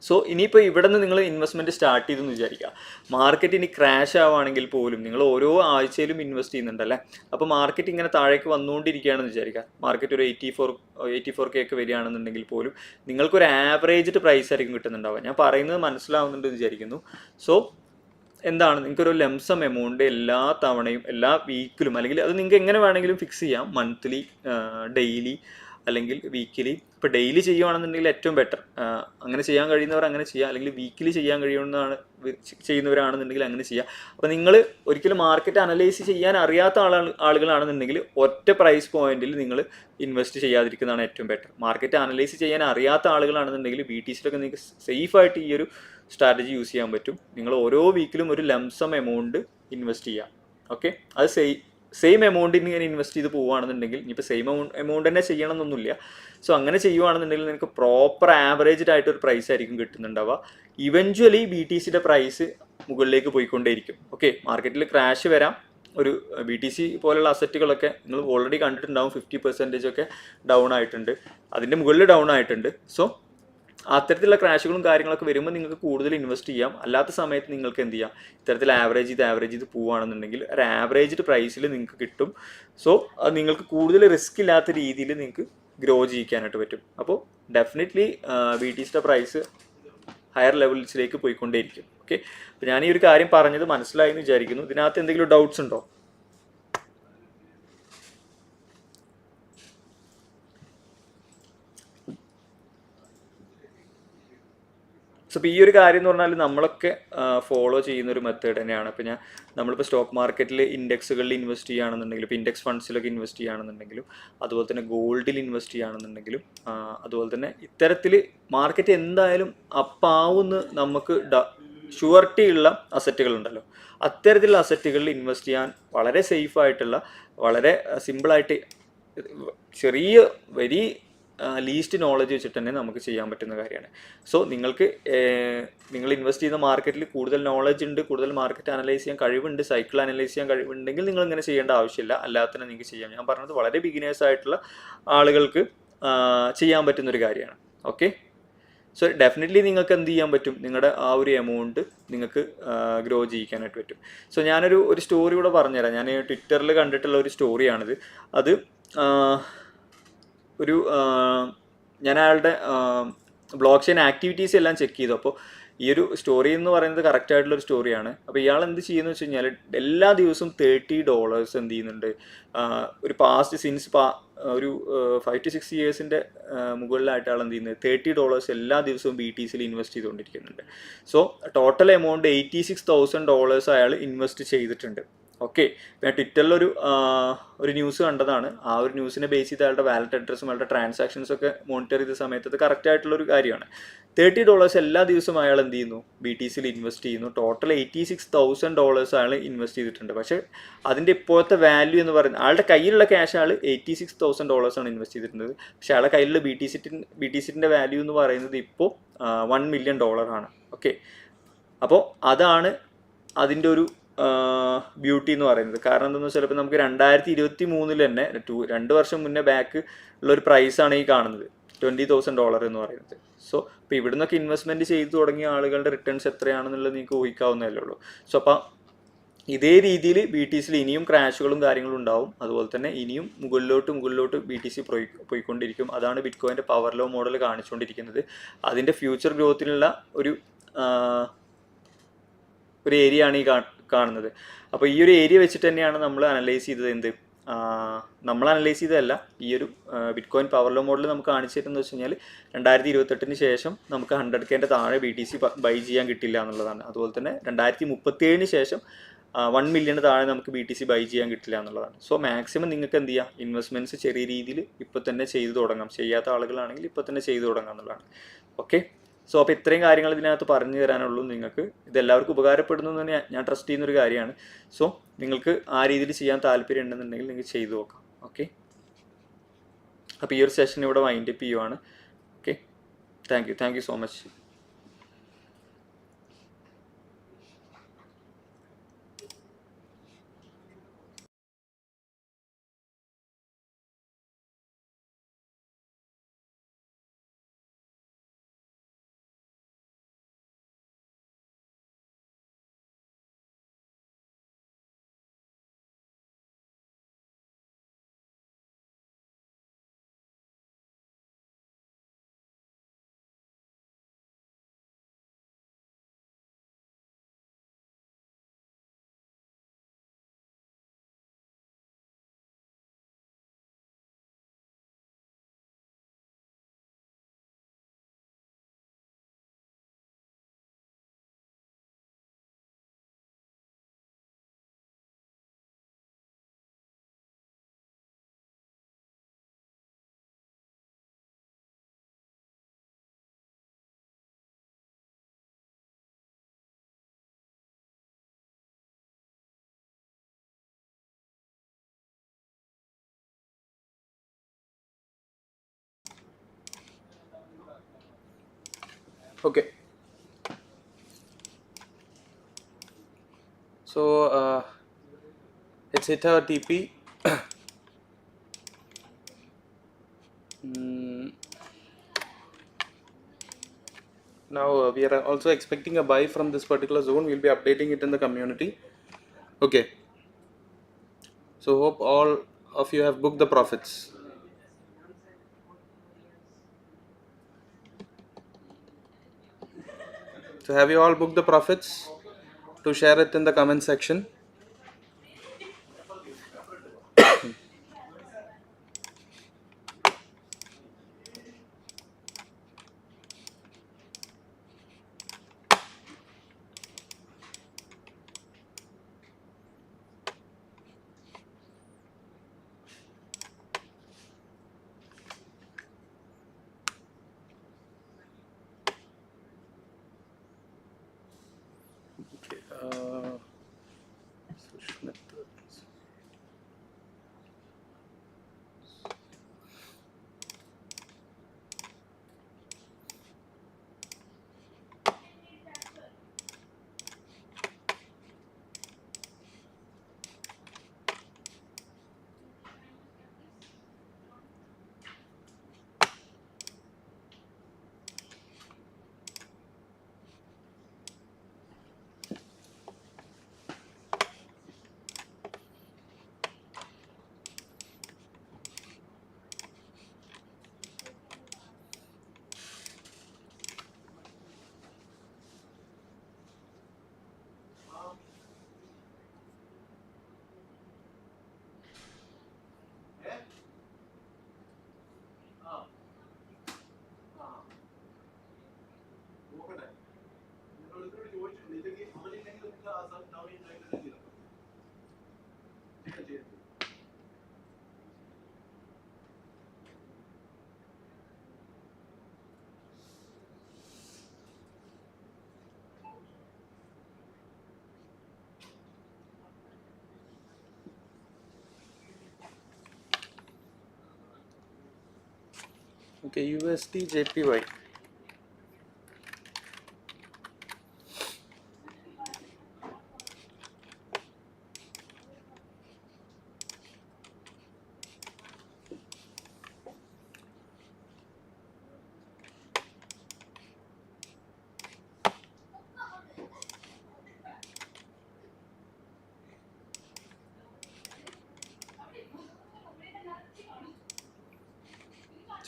സോ ഇനിയിപ്പോൾ ഇവിടെ നിന്ന് നിങ്ങൾ ഇൻവെസ്റ്റ്മെൻറ്റ് സ്റ്റാർട്ട് ചെയ്തെന്ന് വിചാരിക്കുക. മാർക്കറ്റ് ഇനി ക്രാഷ് ആവുകയാണെങ്കിൽ പോലും നിങ്ങൾ ഓരോ ആഴ്ചയിലും ഇൻവെസ്റ്റ് ചെയ്യുന്നുണ്ടല്ലേ. അപ്പോൾ മാർക്കറ്റ് ഇങ്ങനെ താഴേക്ക് വന്നുകൊണ്ടിരിക്കുകയാണെന്ന് വിചാരിക്കുക. മാർക്കറ്റ് ഒരു 84K ഒക്കെ വരികയാണെന്നുണ്ടെങ്കിൽ പോലും നിങ്ങൾക്കൊരു ആവറേജ് പ്രൈസ് ആയിരിക്കും കിട്ടുന്നുണ്ടാവുക. ഞാൻ പറയുന്നത് മനസ്സിലാവുന്നുണ്ടെന്ന് വിചാരിക്കുന്നു. സോ എന്താണ്, നിങ്ങൾക്കൊരു ലംസം എമൗണ്ട് എല്ലാ തവണയും എല്ലാ വീക്കിലും, അല്ലെങ്കിൽ അത് നിങ്ങൾക്ക് എങ്ങനെ വേണമെങ്കിലും ഫിക്സ് ചെയ്യാം, മന്ത്ലി, ഡെയിലി അല്ലെങ്കിൽ വീക്കിലി. ഇപ്പോൾ ഡെയിലി ചെയ്യുകയാണെന്നുണ്ടെങ്കിൽ ഏറ്റവും ബെറ്റർ. അങ്ങനെ ചെയ്യാൻ കഴിയുന്നവർ അങ്ങനെ ചെയ്യുക, അല്ലെങ്കിൽ വീക്കിലി ചെയ്യാൻ ചെയ്യുന്നവരാണെന്നുണ്ടെങ്കിൽ അങ്ങനെ ചെയ്യുക. അപ്പോൾ നിങ്ങൾ ഒരിക്കലും മാർക്കറ്റ് അനലൈസ് ചെയ്യാൻ അറിയാത്ത ആളുകളാണെന്നുണ്ടെങ്കിൽ ഒറ്റ പ്രൈസ് പോയിന്റിൽ നിങ്ങൾ ഇൻവെസ്റ്റ് ചെയ്യാതിരിക്കുന്നതാണ് ഏറ്റവും ബെറ്റർ. മാർക്കറ്റ് അനലൈസ് ചെയ്യാൻ അറിയാത്ത ആളുകളാണെന്നുണ്ടെങ്കിൽ BTCയിലൊക്കെ നിങ്ങൾക്ക് സേഫായിട്ട് ഈ ഒരു സ്ട്രാറ്റജി യൂസ് ചെയ്യാൻ പറ്റും. നിങ്ങൾ ഓരോ വീക്കിലും ഒരു ലംസം എമൗണ്ട് ഇൻവെസ്റ്റ് ചെയ്യുക. ഓക്കെ, അത് സെയിം എമൗണ്ടിന് ഇങ്ങനെ ഇൻവെസ്റ്റ് ചെയ്ത് പോവുകയാണെന്നുണ്ടെങ്കിൽ, ഇനിയിപ്പോൾ സെയിം എമൗണ്ട് തന്നെ ചെയ്യണമെന്നൊന്നുമില്ല. സോ അങ്ങനെ ചെയ്യുകയാണെന്നുണ്ടെങ്കിൽ നിങ്ങൾക്ക് പ്രോപ്പർ ആവറേജ്ഡ് ആയിട്ടൊരു പ്രൈസ് ആയിരിക്കും കിട്ടുന്നുണ്ടാവുക. ഇവഞ്ച്വലി BTCയുടെ പ്രൈസ് മുകളിലേക്ക് പോയിക്കൊണ്ടേയിരിക്കും. ഓക്കെ, മാർക്കറ്റിൽ ക്രാഷ് വരാം. ഒരു BTC പോലുള്ള അസറ്റുകളൊക്കെ നിങ്ങൾ ഓൾറെഡി കണ്ടിട്ടുണ്ടാവും, 50% ഒക്കെ ഡൗൺ ആയിട്ടുണ്ട്, അതിൻ്റെ മുകളിൽ ഡൗൺ ആയിട്ടുണ്ട്. സോ അത്തരത്തിലുള്ള ക്രാഷുകളും കാര്യങ്ങളൊക്കെ വരുമ്പോൾ നിങ്ങൾക്ക് കൂടുതൽ ഇൻവെസ്റ്റ് ചെയ്യാം. അല്ലാത്ത സമയത്ത് നിങ്ങൾക്ക് എന്ത് ചെയ്യാം, ഇത്തരത്തിൽ ആവറേജ് ചെയ്ത് പോവുകയാണെന്നുണ്ടെങ്കിൽ ഒരു ആവറേജ്ഡ് പ്രൈസിൽ നിങ്ങൾക്ക് കിട്ടും. സോ അത് നിങ്ങൾക്ക് കൂടുതൽ റിസ്ക് ഇല്ലാത്ത രീതിയിൽ നിങ്ങൾക്ക് ഗ്രോ ചെയ്യിക്കാനായിട്ട് പറ്റും. അപ്പോൾ ഡെഫിനറ്റ്ലി BTCയുടെ പ്രൈസ് ഹയർ ലെവൽസിലേക്ക് പോയിക്കൊണ്ടേയിരിക്കും. ഓക്കെ, അപ്പോൾ ഞാൻ ഈ ഒരു കാര്യം പറഞ്ഞത് മനസ്സിലായി എന്ന് വിചാരിക്കുന്നു. ഇതിനകത്ത് എന്തെങ്കിലും ഡൗട്ട്സ് ഉണ്ടോ? സോ ഇപ്പോൾ ഈ ഒരു കാര്യം എന്ന് പറഞ്ഞാൽ നമ്മളൊക്കെ ഫോളോ ചെയ്യുന്ന ഒരു മെത്തേഡ് തന്നെയാണ്. ഇപ്പോൾ നമ്മളിപ്പോൾ സ്റ്റോക്ക് മാർക്കറ്റിൽ ഇൻഡെക്സുകളിൽ ഇൻവെസ്റ്റ് ചെയ്യുകയാണെന്നുണ്ടെങ്കിലും, ഇപ്പോൾ ഇൻഡെക്സ് ഫണ്ട്സിലൊക്കെ ഇൻവെസ്റ്റ് ചെയ്യുകയാണെന്നുണ്ടെങ്കിലും, അതുപോലെ തന്നെ ഗോൾഡിൽ ഇൻവെസ്റ്റ് ചെയ്യുകയാണെന്നുണ്ടെങ്കിലും, അതുപോലെ തന്നെ ഇത്തരത്തിൽ മാർക്കറ്റ് എന്തായാലും അപ്പാവുന്ന നമുക്ക് ഷുവർട്ടി ഉള്ള അസറ്റുകളുണ്ടല്ലോ, അത്തരത്തിലുള്ള അസറ്റുകളിൽ ഇൻവെസ്റ്റ് ചെയ്യാൻ വളരെ സേഫായിട്ടുള്ള, വളരെ സിമ്പിളായിട്ട്, ചെറിയ വെരി ലീസ്റ്റ് നോളജ് വെച്ചിട്ട് തന്നെ നമുക്ക് ചെയ്യാൻ പറ്റുന്ന കാര്യമാണ്. സോ നിങ്ങൾ ഇൻവെസ്റ്റ് ചെയ്യുന്ന മാർക്കറ്റിൽ കൂടുതൽ നോളജ് ഉണ്ട്, കൂടുതൽ മാർക്കറ്റ് അനലൈസ് ചെയ്യാൻ കഴിവുണ്ട്, സൈക്കിൾ അനലൈസ് ചെയ്യാൻ കഴിവുണ്ടെങ്കിൽ നിങ്ങൾ ഇങ്ങനെ ചെയ്യേണ്ട ആവശ്യമില്ല, അല്ലാതെ തന്നെ നിങ്ങൾക്ക് ചെയ്യാം. ഞാൻ പറഞ്ഞത് വളരെ ബിഗിനേഴ്സ് ആയിട്ടുള്ള ആളുകൾക്ക് ചെയ്യാൻ പറ്റുന്നൊരു കാര്യമാണ്. ഓക്കെ, സോ ഡെഫിനറ്റ്ലി നിങ്ങൾക്ക് എന്ത് ചെയ്യാൻ പറ്റും, നിങ്ങളുടെ ആ ഒരു എമൗണ്ട് നിങ്ങൾക്ക് ഗ്രോ ചെയ്യിക്കാനായിട്ട് പറ്റും. സോ ഞാനൊരു സ്റ്റോറി കൂടെ പറഞ്ഞുതരാം. ഞാൻ ട്വിറ്ററിൽ കണ്ടിട്ടുള്ള ഒരു സ്റ്റോറിയാണിത്. അത് ഞാൻ അയാളുടെ ബ്ലോക്ക് ചെയിൻ ആക്ടിവിറ്റീസ് എല്ലാം ചെക്ക് ചെയ്തു. അപ്പോൾ ഈ ഒരു സ്റ്റോറി എന്ന് പറയുന്നത് കറക്റ്റ് ആയിട്ടുള്ളൊരു സ്റ്റോറിയാണ്. അപ്പോൾ ഇയാൾ എന്ത് ചെയ്യുന്നത് വെച്ച് കഴിഞ്ഞാൽ എല്ലാ ദിവസവും $30 എന്ത് ചെയ്യുന്നുണ്ട്, ഒരു ഒരു 5 to 6 ഇയേഴ്സിൻ്റെ മുകളിലായിട്ട് ആൾ എന്ത് ചെയ്യുന്നത്, $30 എല്ലാ ദിവസവും BTCയിൽ ഇൻവെസ്റ്റ് ചെയ്തുകൊണ്ടിരിക്കുന്നുണ്ട്. സോ ടോട്ടൽ എമൗണ്ട് $86,000 അയാൾ ഇൻവെസ്റ്റ് ചെയ്തിട്ടുണ്ട്. ഓക്കെ, ഞാൻ ട്വിറ്ററിലൊരു ന്യൂസ് കണ്ടതാണ്. ആ ഒരു ന്യൂസിനെ ബേസ് ചെയ്ത് അയാളുടെ വാലറ്റ് അഡ്രസ്സും അയാളുടെ ട്രാൻസാക്ഷൻസ് ഒക്കെ മോണിറ്റർ ചെയ്ത സമയത്ത് അത് കറക്റ്റ് ആയിട്ടുള്ളൊരു കാര്യമാണ്. $30 എല്ലാ ദിവസവും അയാൾ എന്ത് ചെയ്യുന്നു, BTCയിൽ ഇൻവെസ്റ്റ് ചെയ്യുന്നു. ടോട്ടൽ $86,000 അയാൾ ഇൻവെസ്റ്റ് ചെയ്തിട്ടുണ്ട്. പക്ഷേ അതിൻ്റെ ഇപ്പോഴത്തെ വാല്യൂ എന്ന് പറയുന്നത്, ആളുടെ കയ്യിലുള്ള ക്യാഷ് ആൾ $86,000 ആണ് ഇൻവെസ്റ്റ് ചെയ്തിട്ടുള്ളത്. പക്ഷേ ആളുടെ കയ്യിലുള്ള BTCൻ്റെ വാല്യൂ എന്ന് പറയുന്നത് ഇപ്പോൾ $1 million ആണ്. ഓക്കെ, അപ്പോൾ അതാണ് അതിൻ്റെ ഒരു ബ്യൂട്ടി എന്ന് പറയുന്നത്. കാരണം എന്താണെന്ന് വെച്ചാൽ ഇപ്പോൾ നമുക്ക് 2023 തന്നെ 2 വർഷം മുന്നേ ബാക്ക് ഉള്ളൊരു പ്രൈസാണ് ഈ കാണുന്നത്, $20,000 എന്ന് പറയുന്നത്. സോ ഇപ്പോൾ ഇവിടെ നിന്നൊക്കെ ഇൻവെസ്റ്റ്മെൻറ്റ് ചെയ്തു തുടങ്ങിയ ആളുകളുടെ റിട്ടേൺസ് എത്രയാണെന്നുള്ളത് നിങ്ങൾക്ക് ഊഹിക്കാവുന്നതല്ലേ ഉള്ളൂ. സോ അപ്പോൾ ഇതേ രീതിയിൽ BTCയിൽ ഇനിയും ക്രാഷുകളും കാര്യങ്ങളും ഉണ്ടാവും. അതുപോലെ തന്നെ ഇനിയും മുകളിലോട്ട് BTC പോയിക്കൊണ്ടിരിക്കും. അതാണ് ബിറ്റ്കോയിൻ്റെ പവർ ലോ മോഡൽ കാണിച്ചുകൊണ്ടിരിക്കുന്നത്. അതിൻ്റെ ഫ്യൂച്ചർ ഗ്രോത്തിനുള്ള ഒരു ഏരിയ ആണ് ഈ കാണുന്നത്. അപ്പോൾ ഈ ഒരു ഏരിയ വെച്ചിട്ട് തന്നെയാണ് നമ്മൾ അനലൈസ് ചെയ്തത്. നമ്മൾ അനലൈസ് ചെയ്തതല്ല, ഈ ഒരു ബിറ്റ്കോയിൻ പവർ ലോ മോഡൽ നമുക്ക് കാണിച്ചു തരുന്നത് വെച്ച് കഴിഞ്ഞാൽ 2028 ശേഷം നമുക്ക് 100Kൻ്റെ താഴെ BTC ബൈ ചെയ്യാൻ കിട്ടില്ല എന്നുള്ളതാണ്. അതുപോലെ തന്നെ 2037 ശേഷം 1 million താഴെ നമുക്ക് BTC ബൈ ചെയ്യാൻ കിട്ടില്ല എന്നുള്ളതാണ്. സോ മാക്സിമം നിങ്ങൾക്ക് എന്ത് ചെയ്യാം, ഇൻവെസ്റ്റ്മെൻറ്റ്സ് ചെറിയ രീതിയിൽ ഇപ്പോൾ തന്നെ ചെയ്തു തുടങ്ങാം. ചെയ്യാത്ത ആളുകളാണെങ്കിൽ ഇപ്പോൾ തന്നെ ചെയ്തു തുടങ്ങാം എന്നുള്ളതാണ്. ഓക്കെ, സോ അപ്പോൾ ഇത്രയും കാര്യങ്ങൾ ഇതിനകത്ത് പറഞ്ഞു തരാനുള്ളൂ. നിങ്ങൾക്ക് ഇതെല്ലാവർക്കും ഉപകാരപ്പെടുന്നു എന്ന് ഞാൻ ട്രസ്റ്റ് ചെയ്യുന്നൊരു കാര്യമാണ്. സോ നിങ്ങൾക്ക് ആ രീതിയിൽ ചെയ്യാൻ താല്പര്യം ഉണ്ടെന്നുണ്ടെങ്കിൽ നിങ്ങൾക്ക് ചെയ്തു നോക്കാം. ഓക്കെ, അപ്പോൾ ഈ ഒരു സെഷൻ ഇവിടെ വൈൻഡ് അപ്പ് ചെയ്യുവാണ്. Okay, thank you so much. Okay, so it's hit our TP. Now we are also expecting a buy from this particular zone. We'll be updating it in the community. Okay, so hope all of you have booked the profits. So have you all booked the profits? To share it in the comment section. Okay, okay, USD JPY.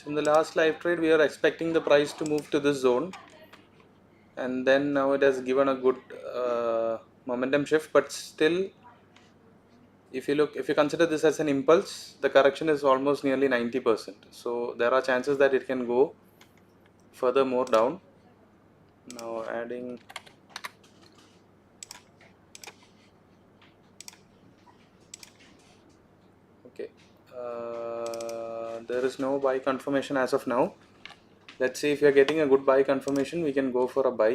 So in the last live trade, we are expecting the price to move to this zone, and then now it has given a good momentum shift. But still, if you consider this as an impulse, the correction is almost nearly 90%. So there are chances that it can go further more down. Now adding. Okay, there is no buy confirmation as of now. Let's see if we are getting a good buy confirmation, we can go for a buy.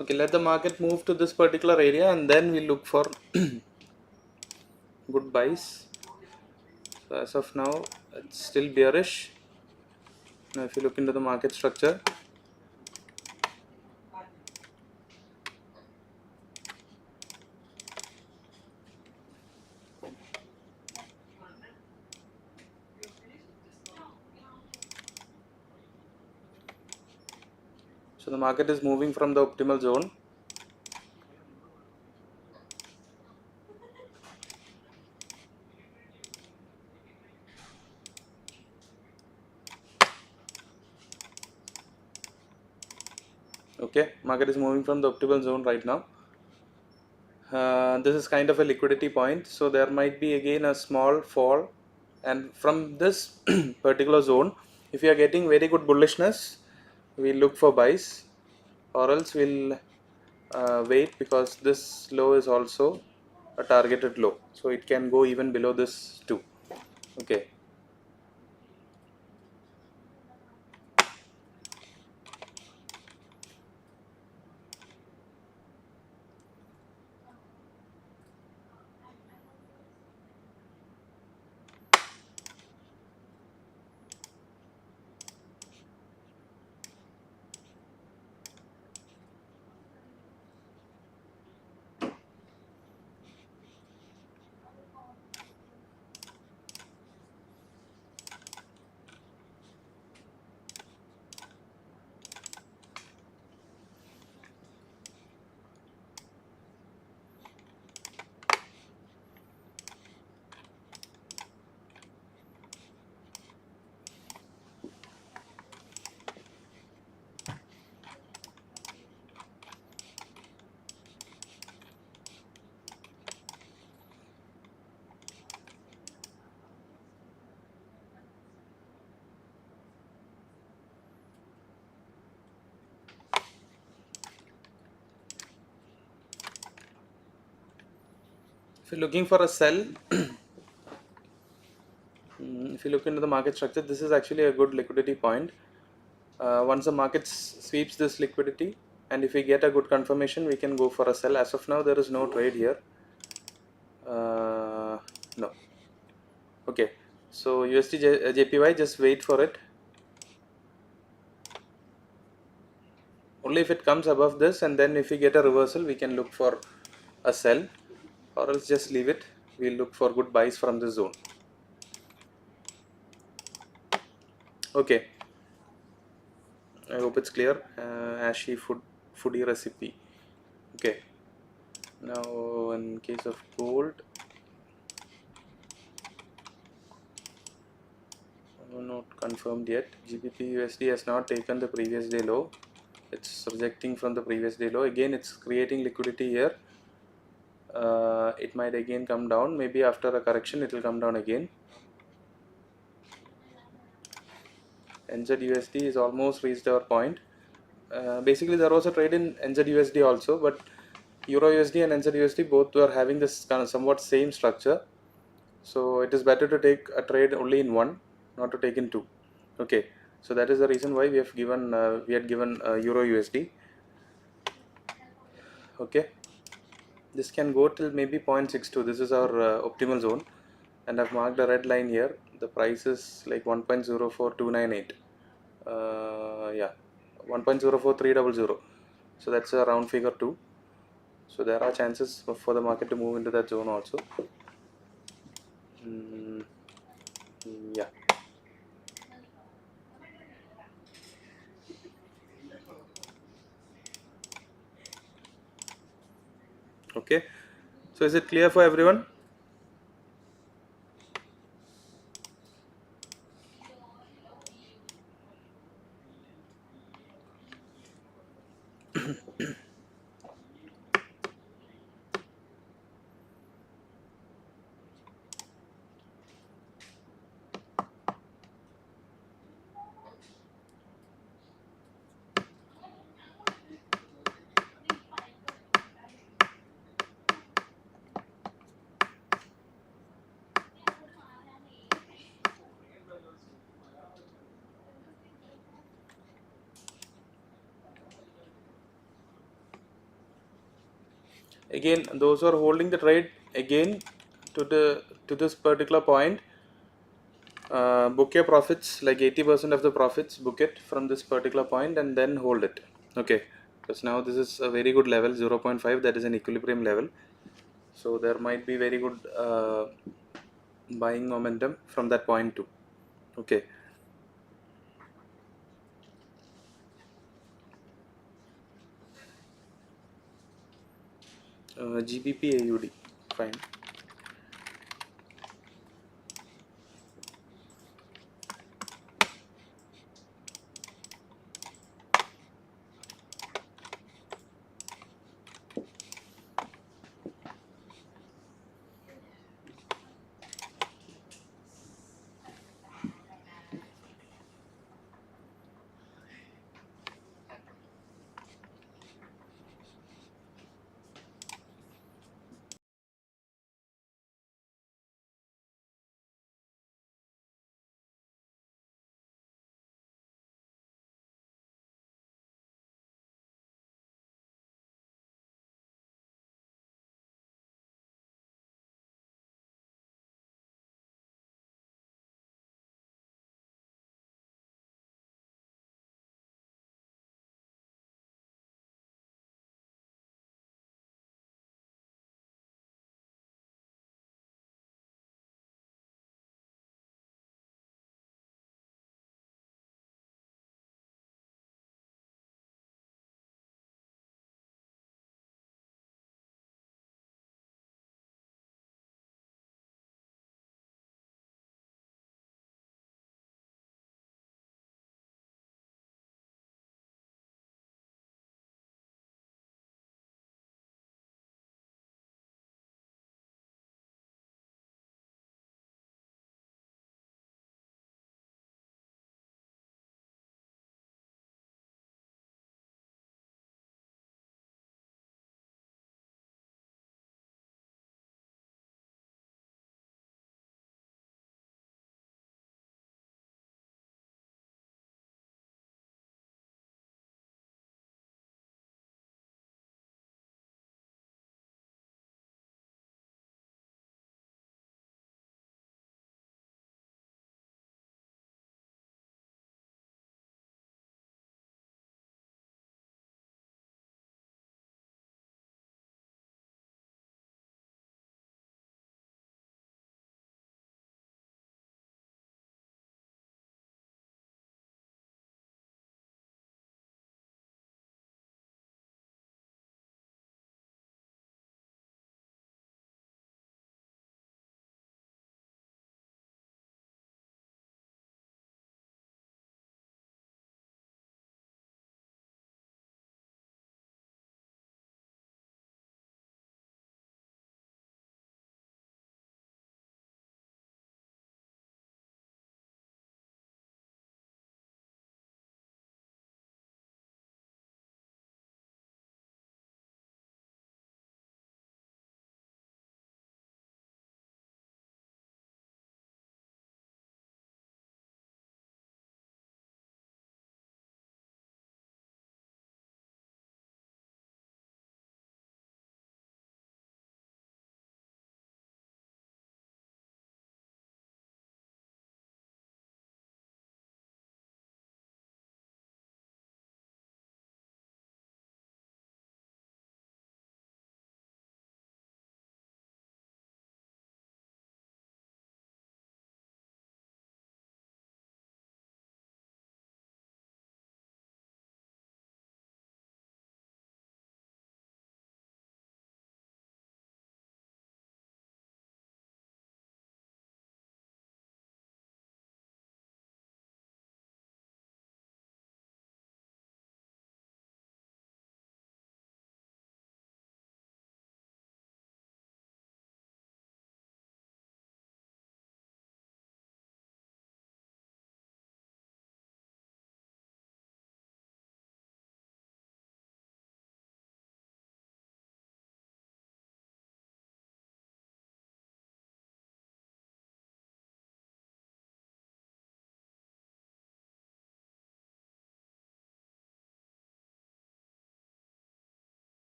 Okay, let the market move to this particular area and then we look for good buys. So as of now, it's still bearish. Now if you look into the market structure, so the market is moving from the optimal zone. Okay, market is moving from the optimal zone right now. This is kind of a liquidity point, so there might be again a small fall, and from this particular zone, if you are getting very good bullishness, we look for buys, or else we'll wait, because this low is also a targeted low, so it can go even below this too. Okay. If you're looking for a sell, if you look into the market structure, this is actually a good liquidity point. Once the market sweeps this liquidity, and if we get a good confirmation, we can go for a sell. As of now, there is no trade here. No. Okay. So USD JPY, just wait for it. Only if it comes above this, and then if we get a reversal, we can look for a sell, or else just leave it. We'll look for good buys from this zone. Okay. I hope it's clear. Ashy foodie recipe. Okay. Now in case of gold, not confirmed yet. GBP USD has not taken the previous day low. It's rejecting from the previous day low. Again, it's creating liquidity here. It might again come down. Maybe after a correction, it will come down again. NZUSD is almost reached our point. Basically, there was a trade in NZUSD also, but Euro USD and NZUSD both were having this kind of somewhat same structure. So it is better to take a trade only in one, not to take in two. Okay, so that is the reason why we had given Euro USD. Okay, this can go till maybe 0.62. This is our optimal zone, and I've marked a red line here. The price is like 1.04298. Yeah, 1.04300. So that's a round figure too. So there are chances for the market to move into that zone also. Yeah. Okay. So is it clear for everyone? Again, those who are holding the trade again to this particular point, book your profits, like 80% of the profits, book it from this particular point and then hold it. Okay, because now this is a very good level, 0.5, that is an equilibrium level. So there might be very good buying momentum from that point too. Okay. GBP AUD, fine.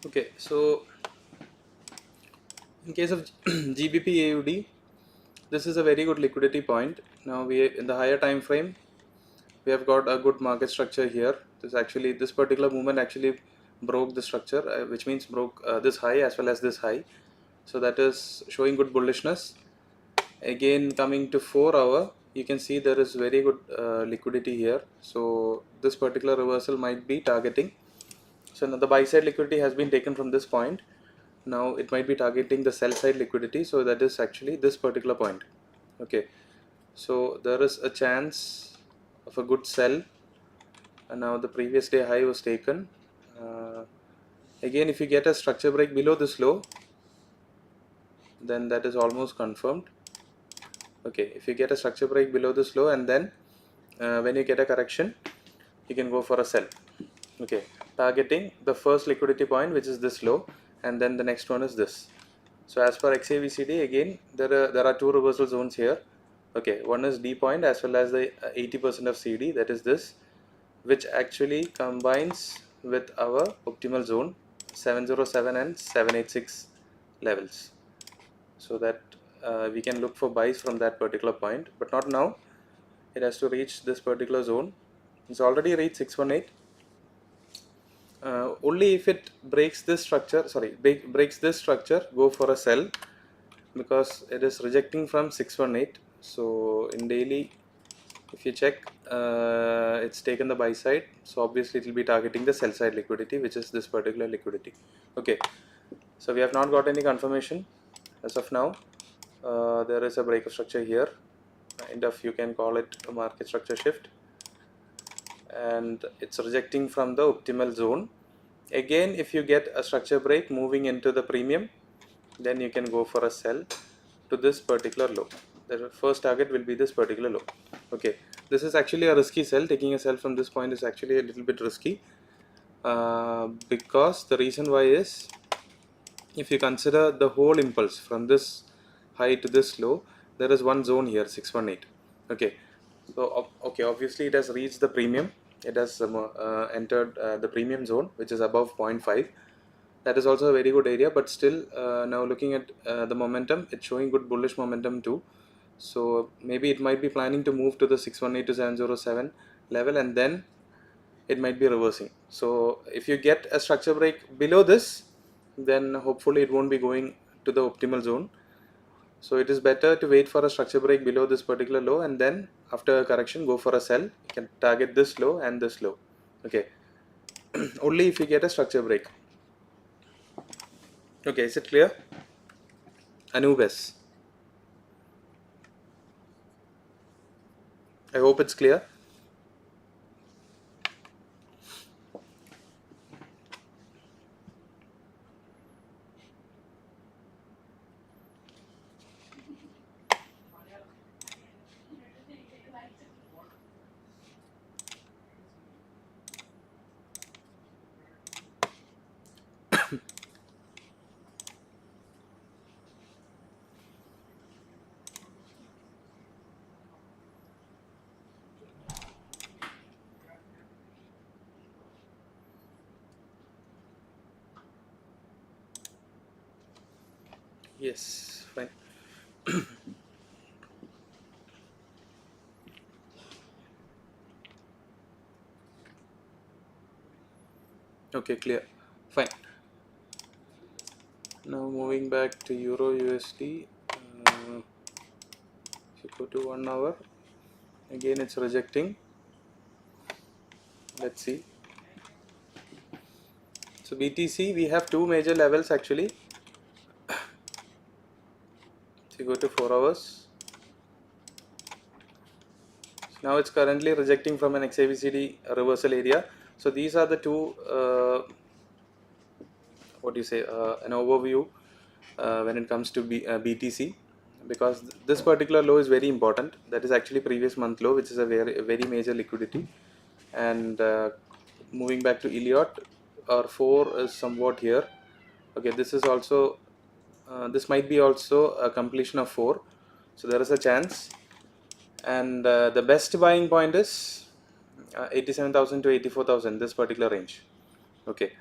Okay, so in case of GBP AUD, this is a very good liquidity point. Now we in the higher time frame, we have got a good market structure here. This particular movement actually broke the structure, which means broke this high as well as this high. So that is showing good bullishness. Again, coming to 4 hour, you can see there is very good liquidity here. So this particular reversal might be targeting. So now the buy side liquidity has been taken from this point. Now it might be targeting the sell side liquidity. So that is actually this particular point. Okay. So there is a chance of a good sell. And now the previous day high was taken. Again, if you get a structure break below this low, then that is almost confirmed. Okay, if you get a structure break below this low, and then when you get a correction, you can go for a sell. Okay, targeting the first liquidity point, which is this low, and then the next one is this. So as per XAVCD, again there are two reversal zones here. Okay, one is D point as well as the 80% of CD, that is this, which actually combines with our optimal zone 707 and 786 levels, so that we can look for buys from that particular point, but not now. It has to reach this particular zone. It's already reached 618. Only if it breaks this structure, breaks this structure, go for a sell, because it is rejecting from 618. So in daily, if you check, it's taken the buy side, so obviously it will be targeting the sell side liquidity, which is this particular liquidity. Okay, so we have not got any confirmation as of now. There is a break of structure here, kind of, you can call it a market structure shift, and it's rejecting from the optimal zone. Again, if you get a structure break moving into the premium, then you can go for a sell to this particular low. The first target will be this particular low. Okay, this is actually a risky sell. Taking a sell from this point is actually a little bit risky, because the reason why is, if you consider the whole impulse from this high to this low, there is one zone here, 618. Okay, so okay, obviously it has reached the premium. It has entered the premium zone, which is above 0.5. That is also a very good area, but still, now looking at the momentum, it's showing good bullish momentum too. So maybe it might be planning to move to the 618 to 707 level, and then it might be reversing. So if you get a structure break below this, then hopefully it won't be going to the optimal zone. So it is better to wait for a structure break below this particular low, and then after a correction, go for a sell. You can target this low and this low. Okay, only if you get a structure break. Okay, is it clear? Anubis, I hope it's clear. Yes, fine. Okay, clear. Fine. Now moving back to Euro USD. If you go to 1 hour, again it's rejecting. Let's see. So BTC, we have two major levels actually. If you go to 4 hours, now it's currently rejecting from an XABCD reversal area. So these are the two, what do you say, an overview when it comes to BTC, because this particular low is very important. That is actually previous month low, which is a very major liquidity. And moving back to Elliott, our 4 is somewhat here. Okay, this is also, this might be also a completion of 4, so there is a chance. And the best buying point is 87,000 to 84,000, this particular range. Okay,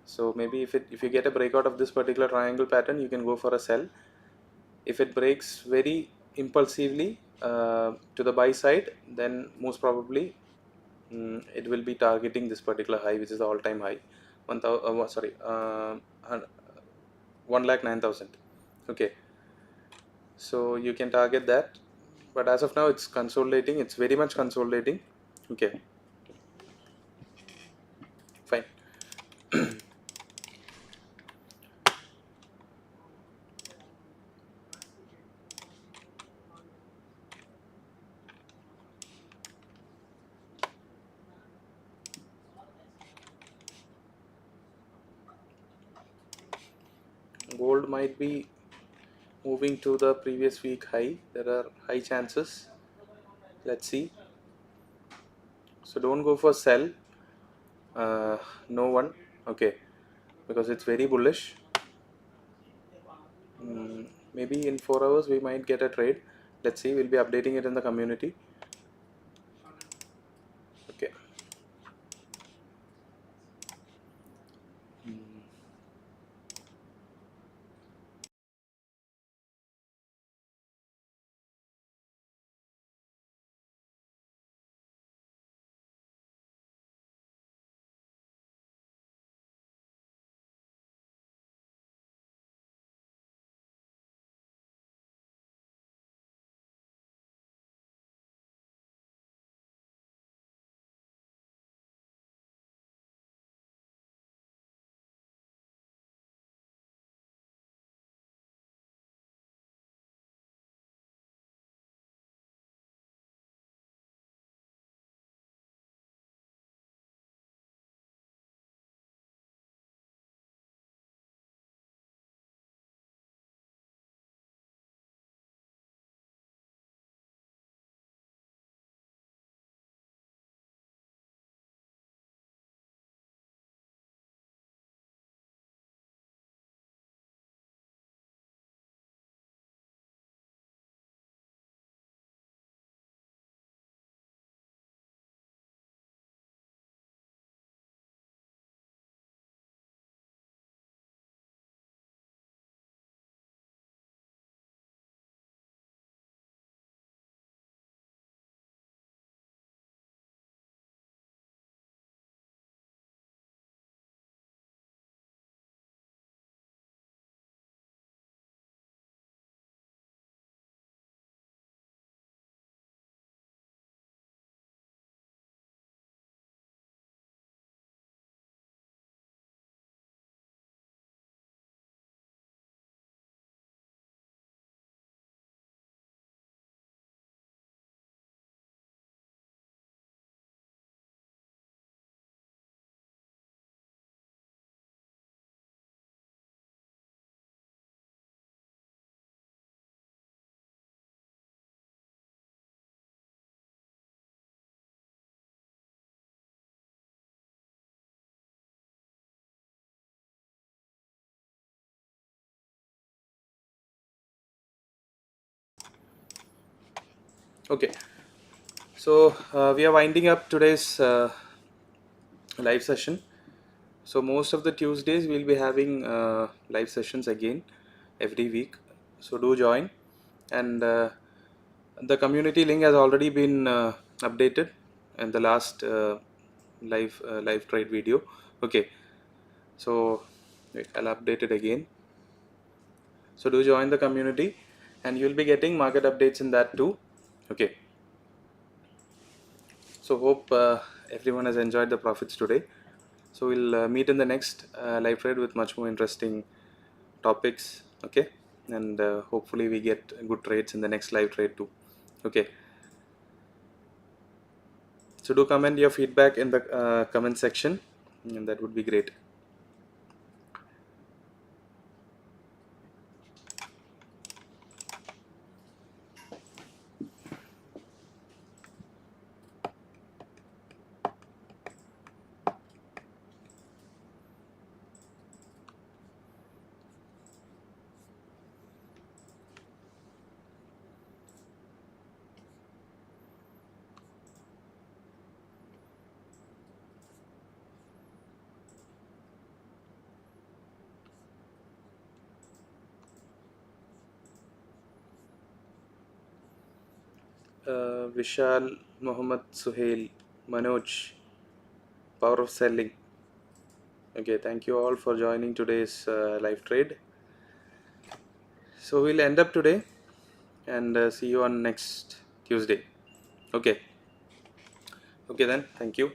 So maybe if you get a breakout of this particular triangle pattern, you can go for a sell. If it breaks very impulsively to the buy side, then most probably it will be targeting this particular high, which is the all-time high, 1,09,000. Okay, so you can target that, but as of now it's consolidating. It's very much consolidating. Okay, fine. Gold might be moving to the previous week high. There are high chances. Let's see. So don't go for sell. No one. Okay, because it's very bullish. Maybe in 4 hours we might get a trade. Let's see. We'll be updating it in the community. Okay. Okay. So we are winding up today's live session. So most of the Tuesdays we'll be having live sessions again every week. So do join, and the community link has already been updated in the last live trade video. Okay, so wait, I'll update it again. So do join the community, and you'll be getting market updates in that too. Okay. So hope everyone has enjoyed the profits today. So we'll meet in the next live trade with much more interesting topics. Okay, and hopefully we get good trades in the next live trade too. Okay. So do comment your feedback in the comment section, and that would be great. Vishal, Mohammed Suhail, Manoj, Power of Selling. Okay, thank you all for joining today's live trade. So we'll end up today and see you on next Tuesday. Okay. Okay then, thank you.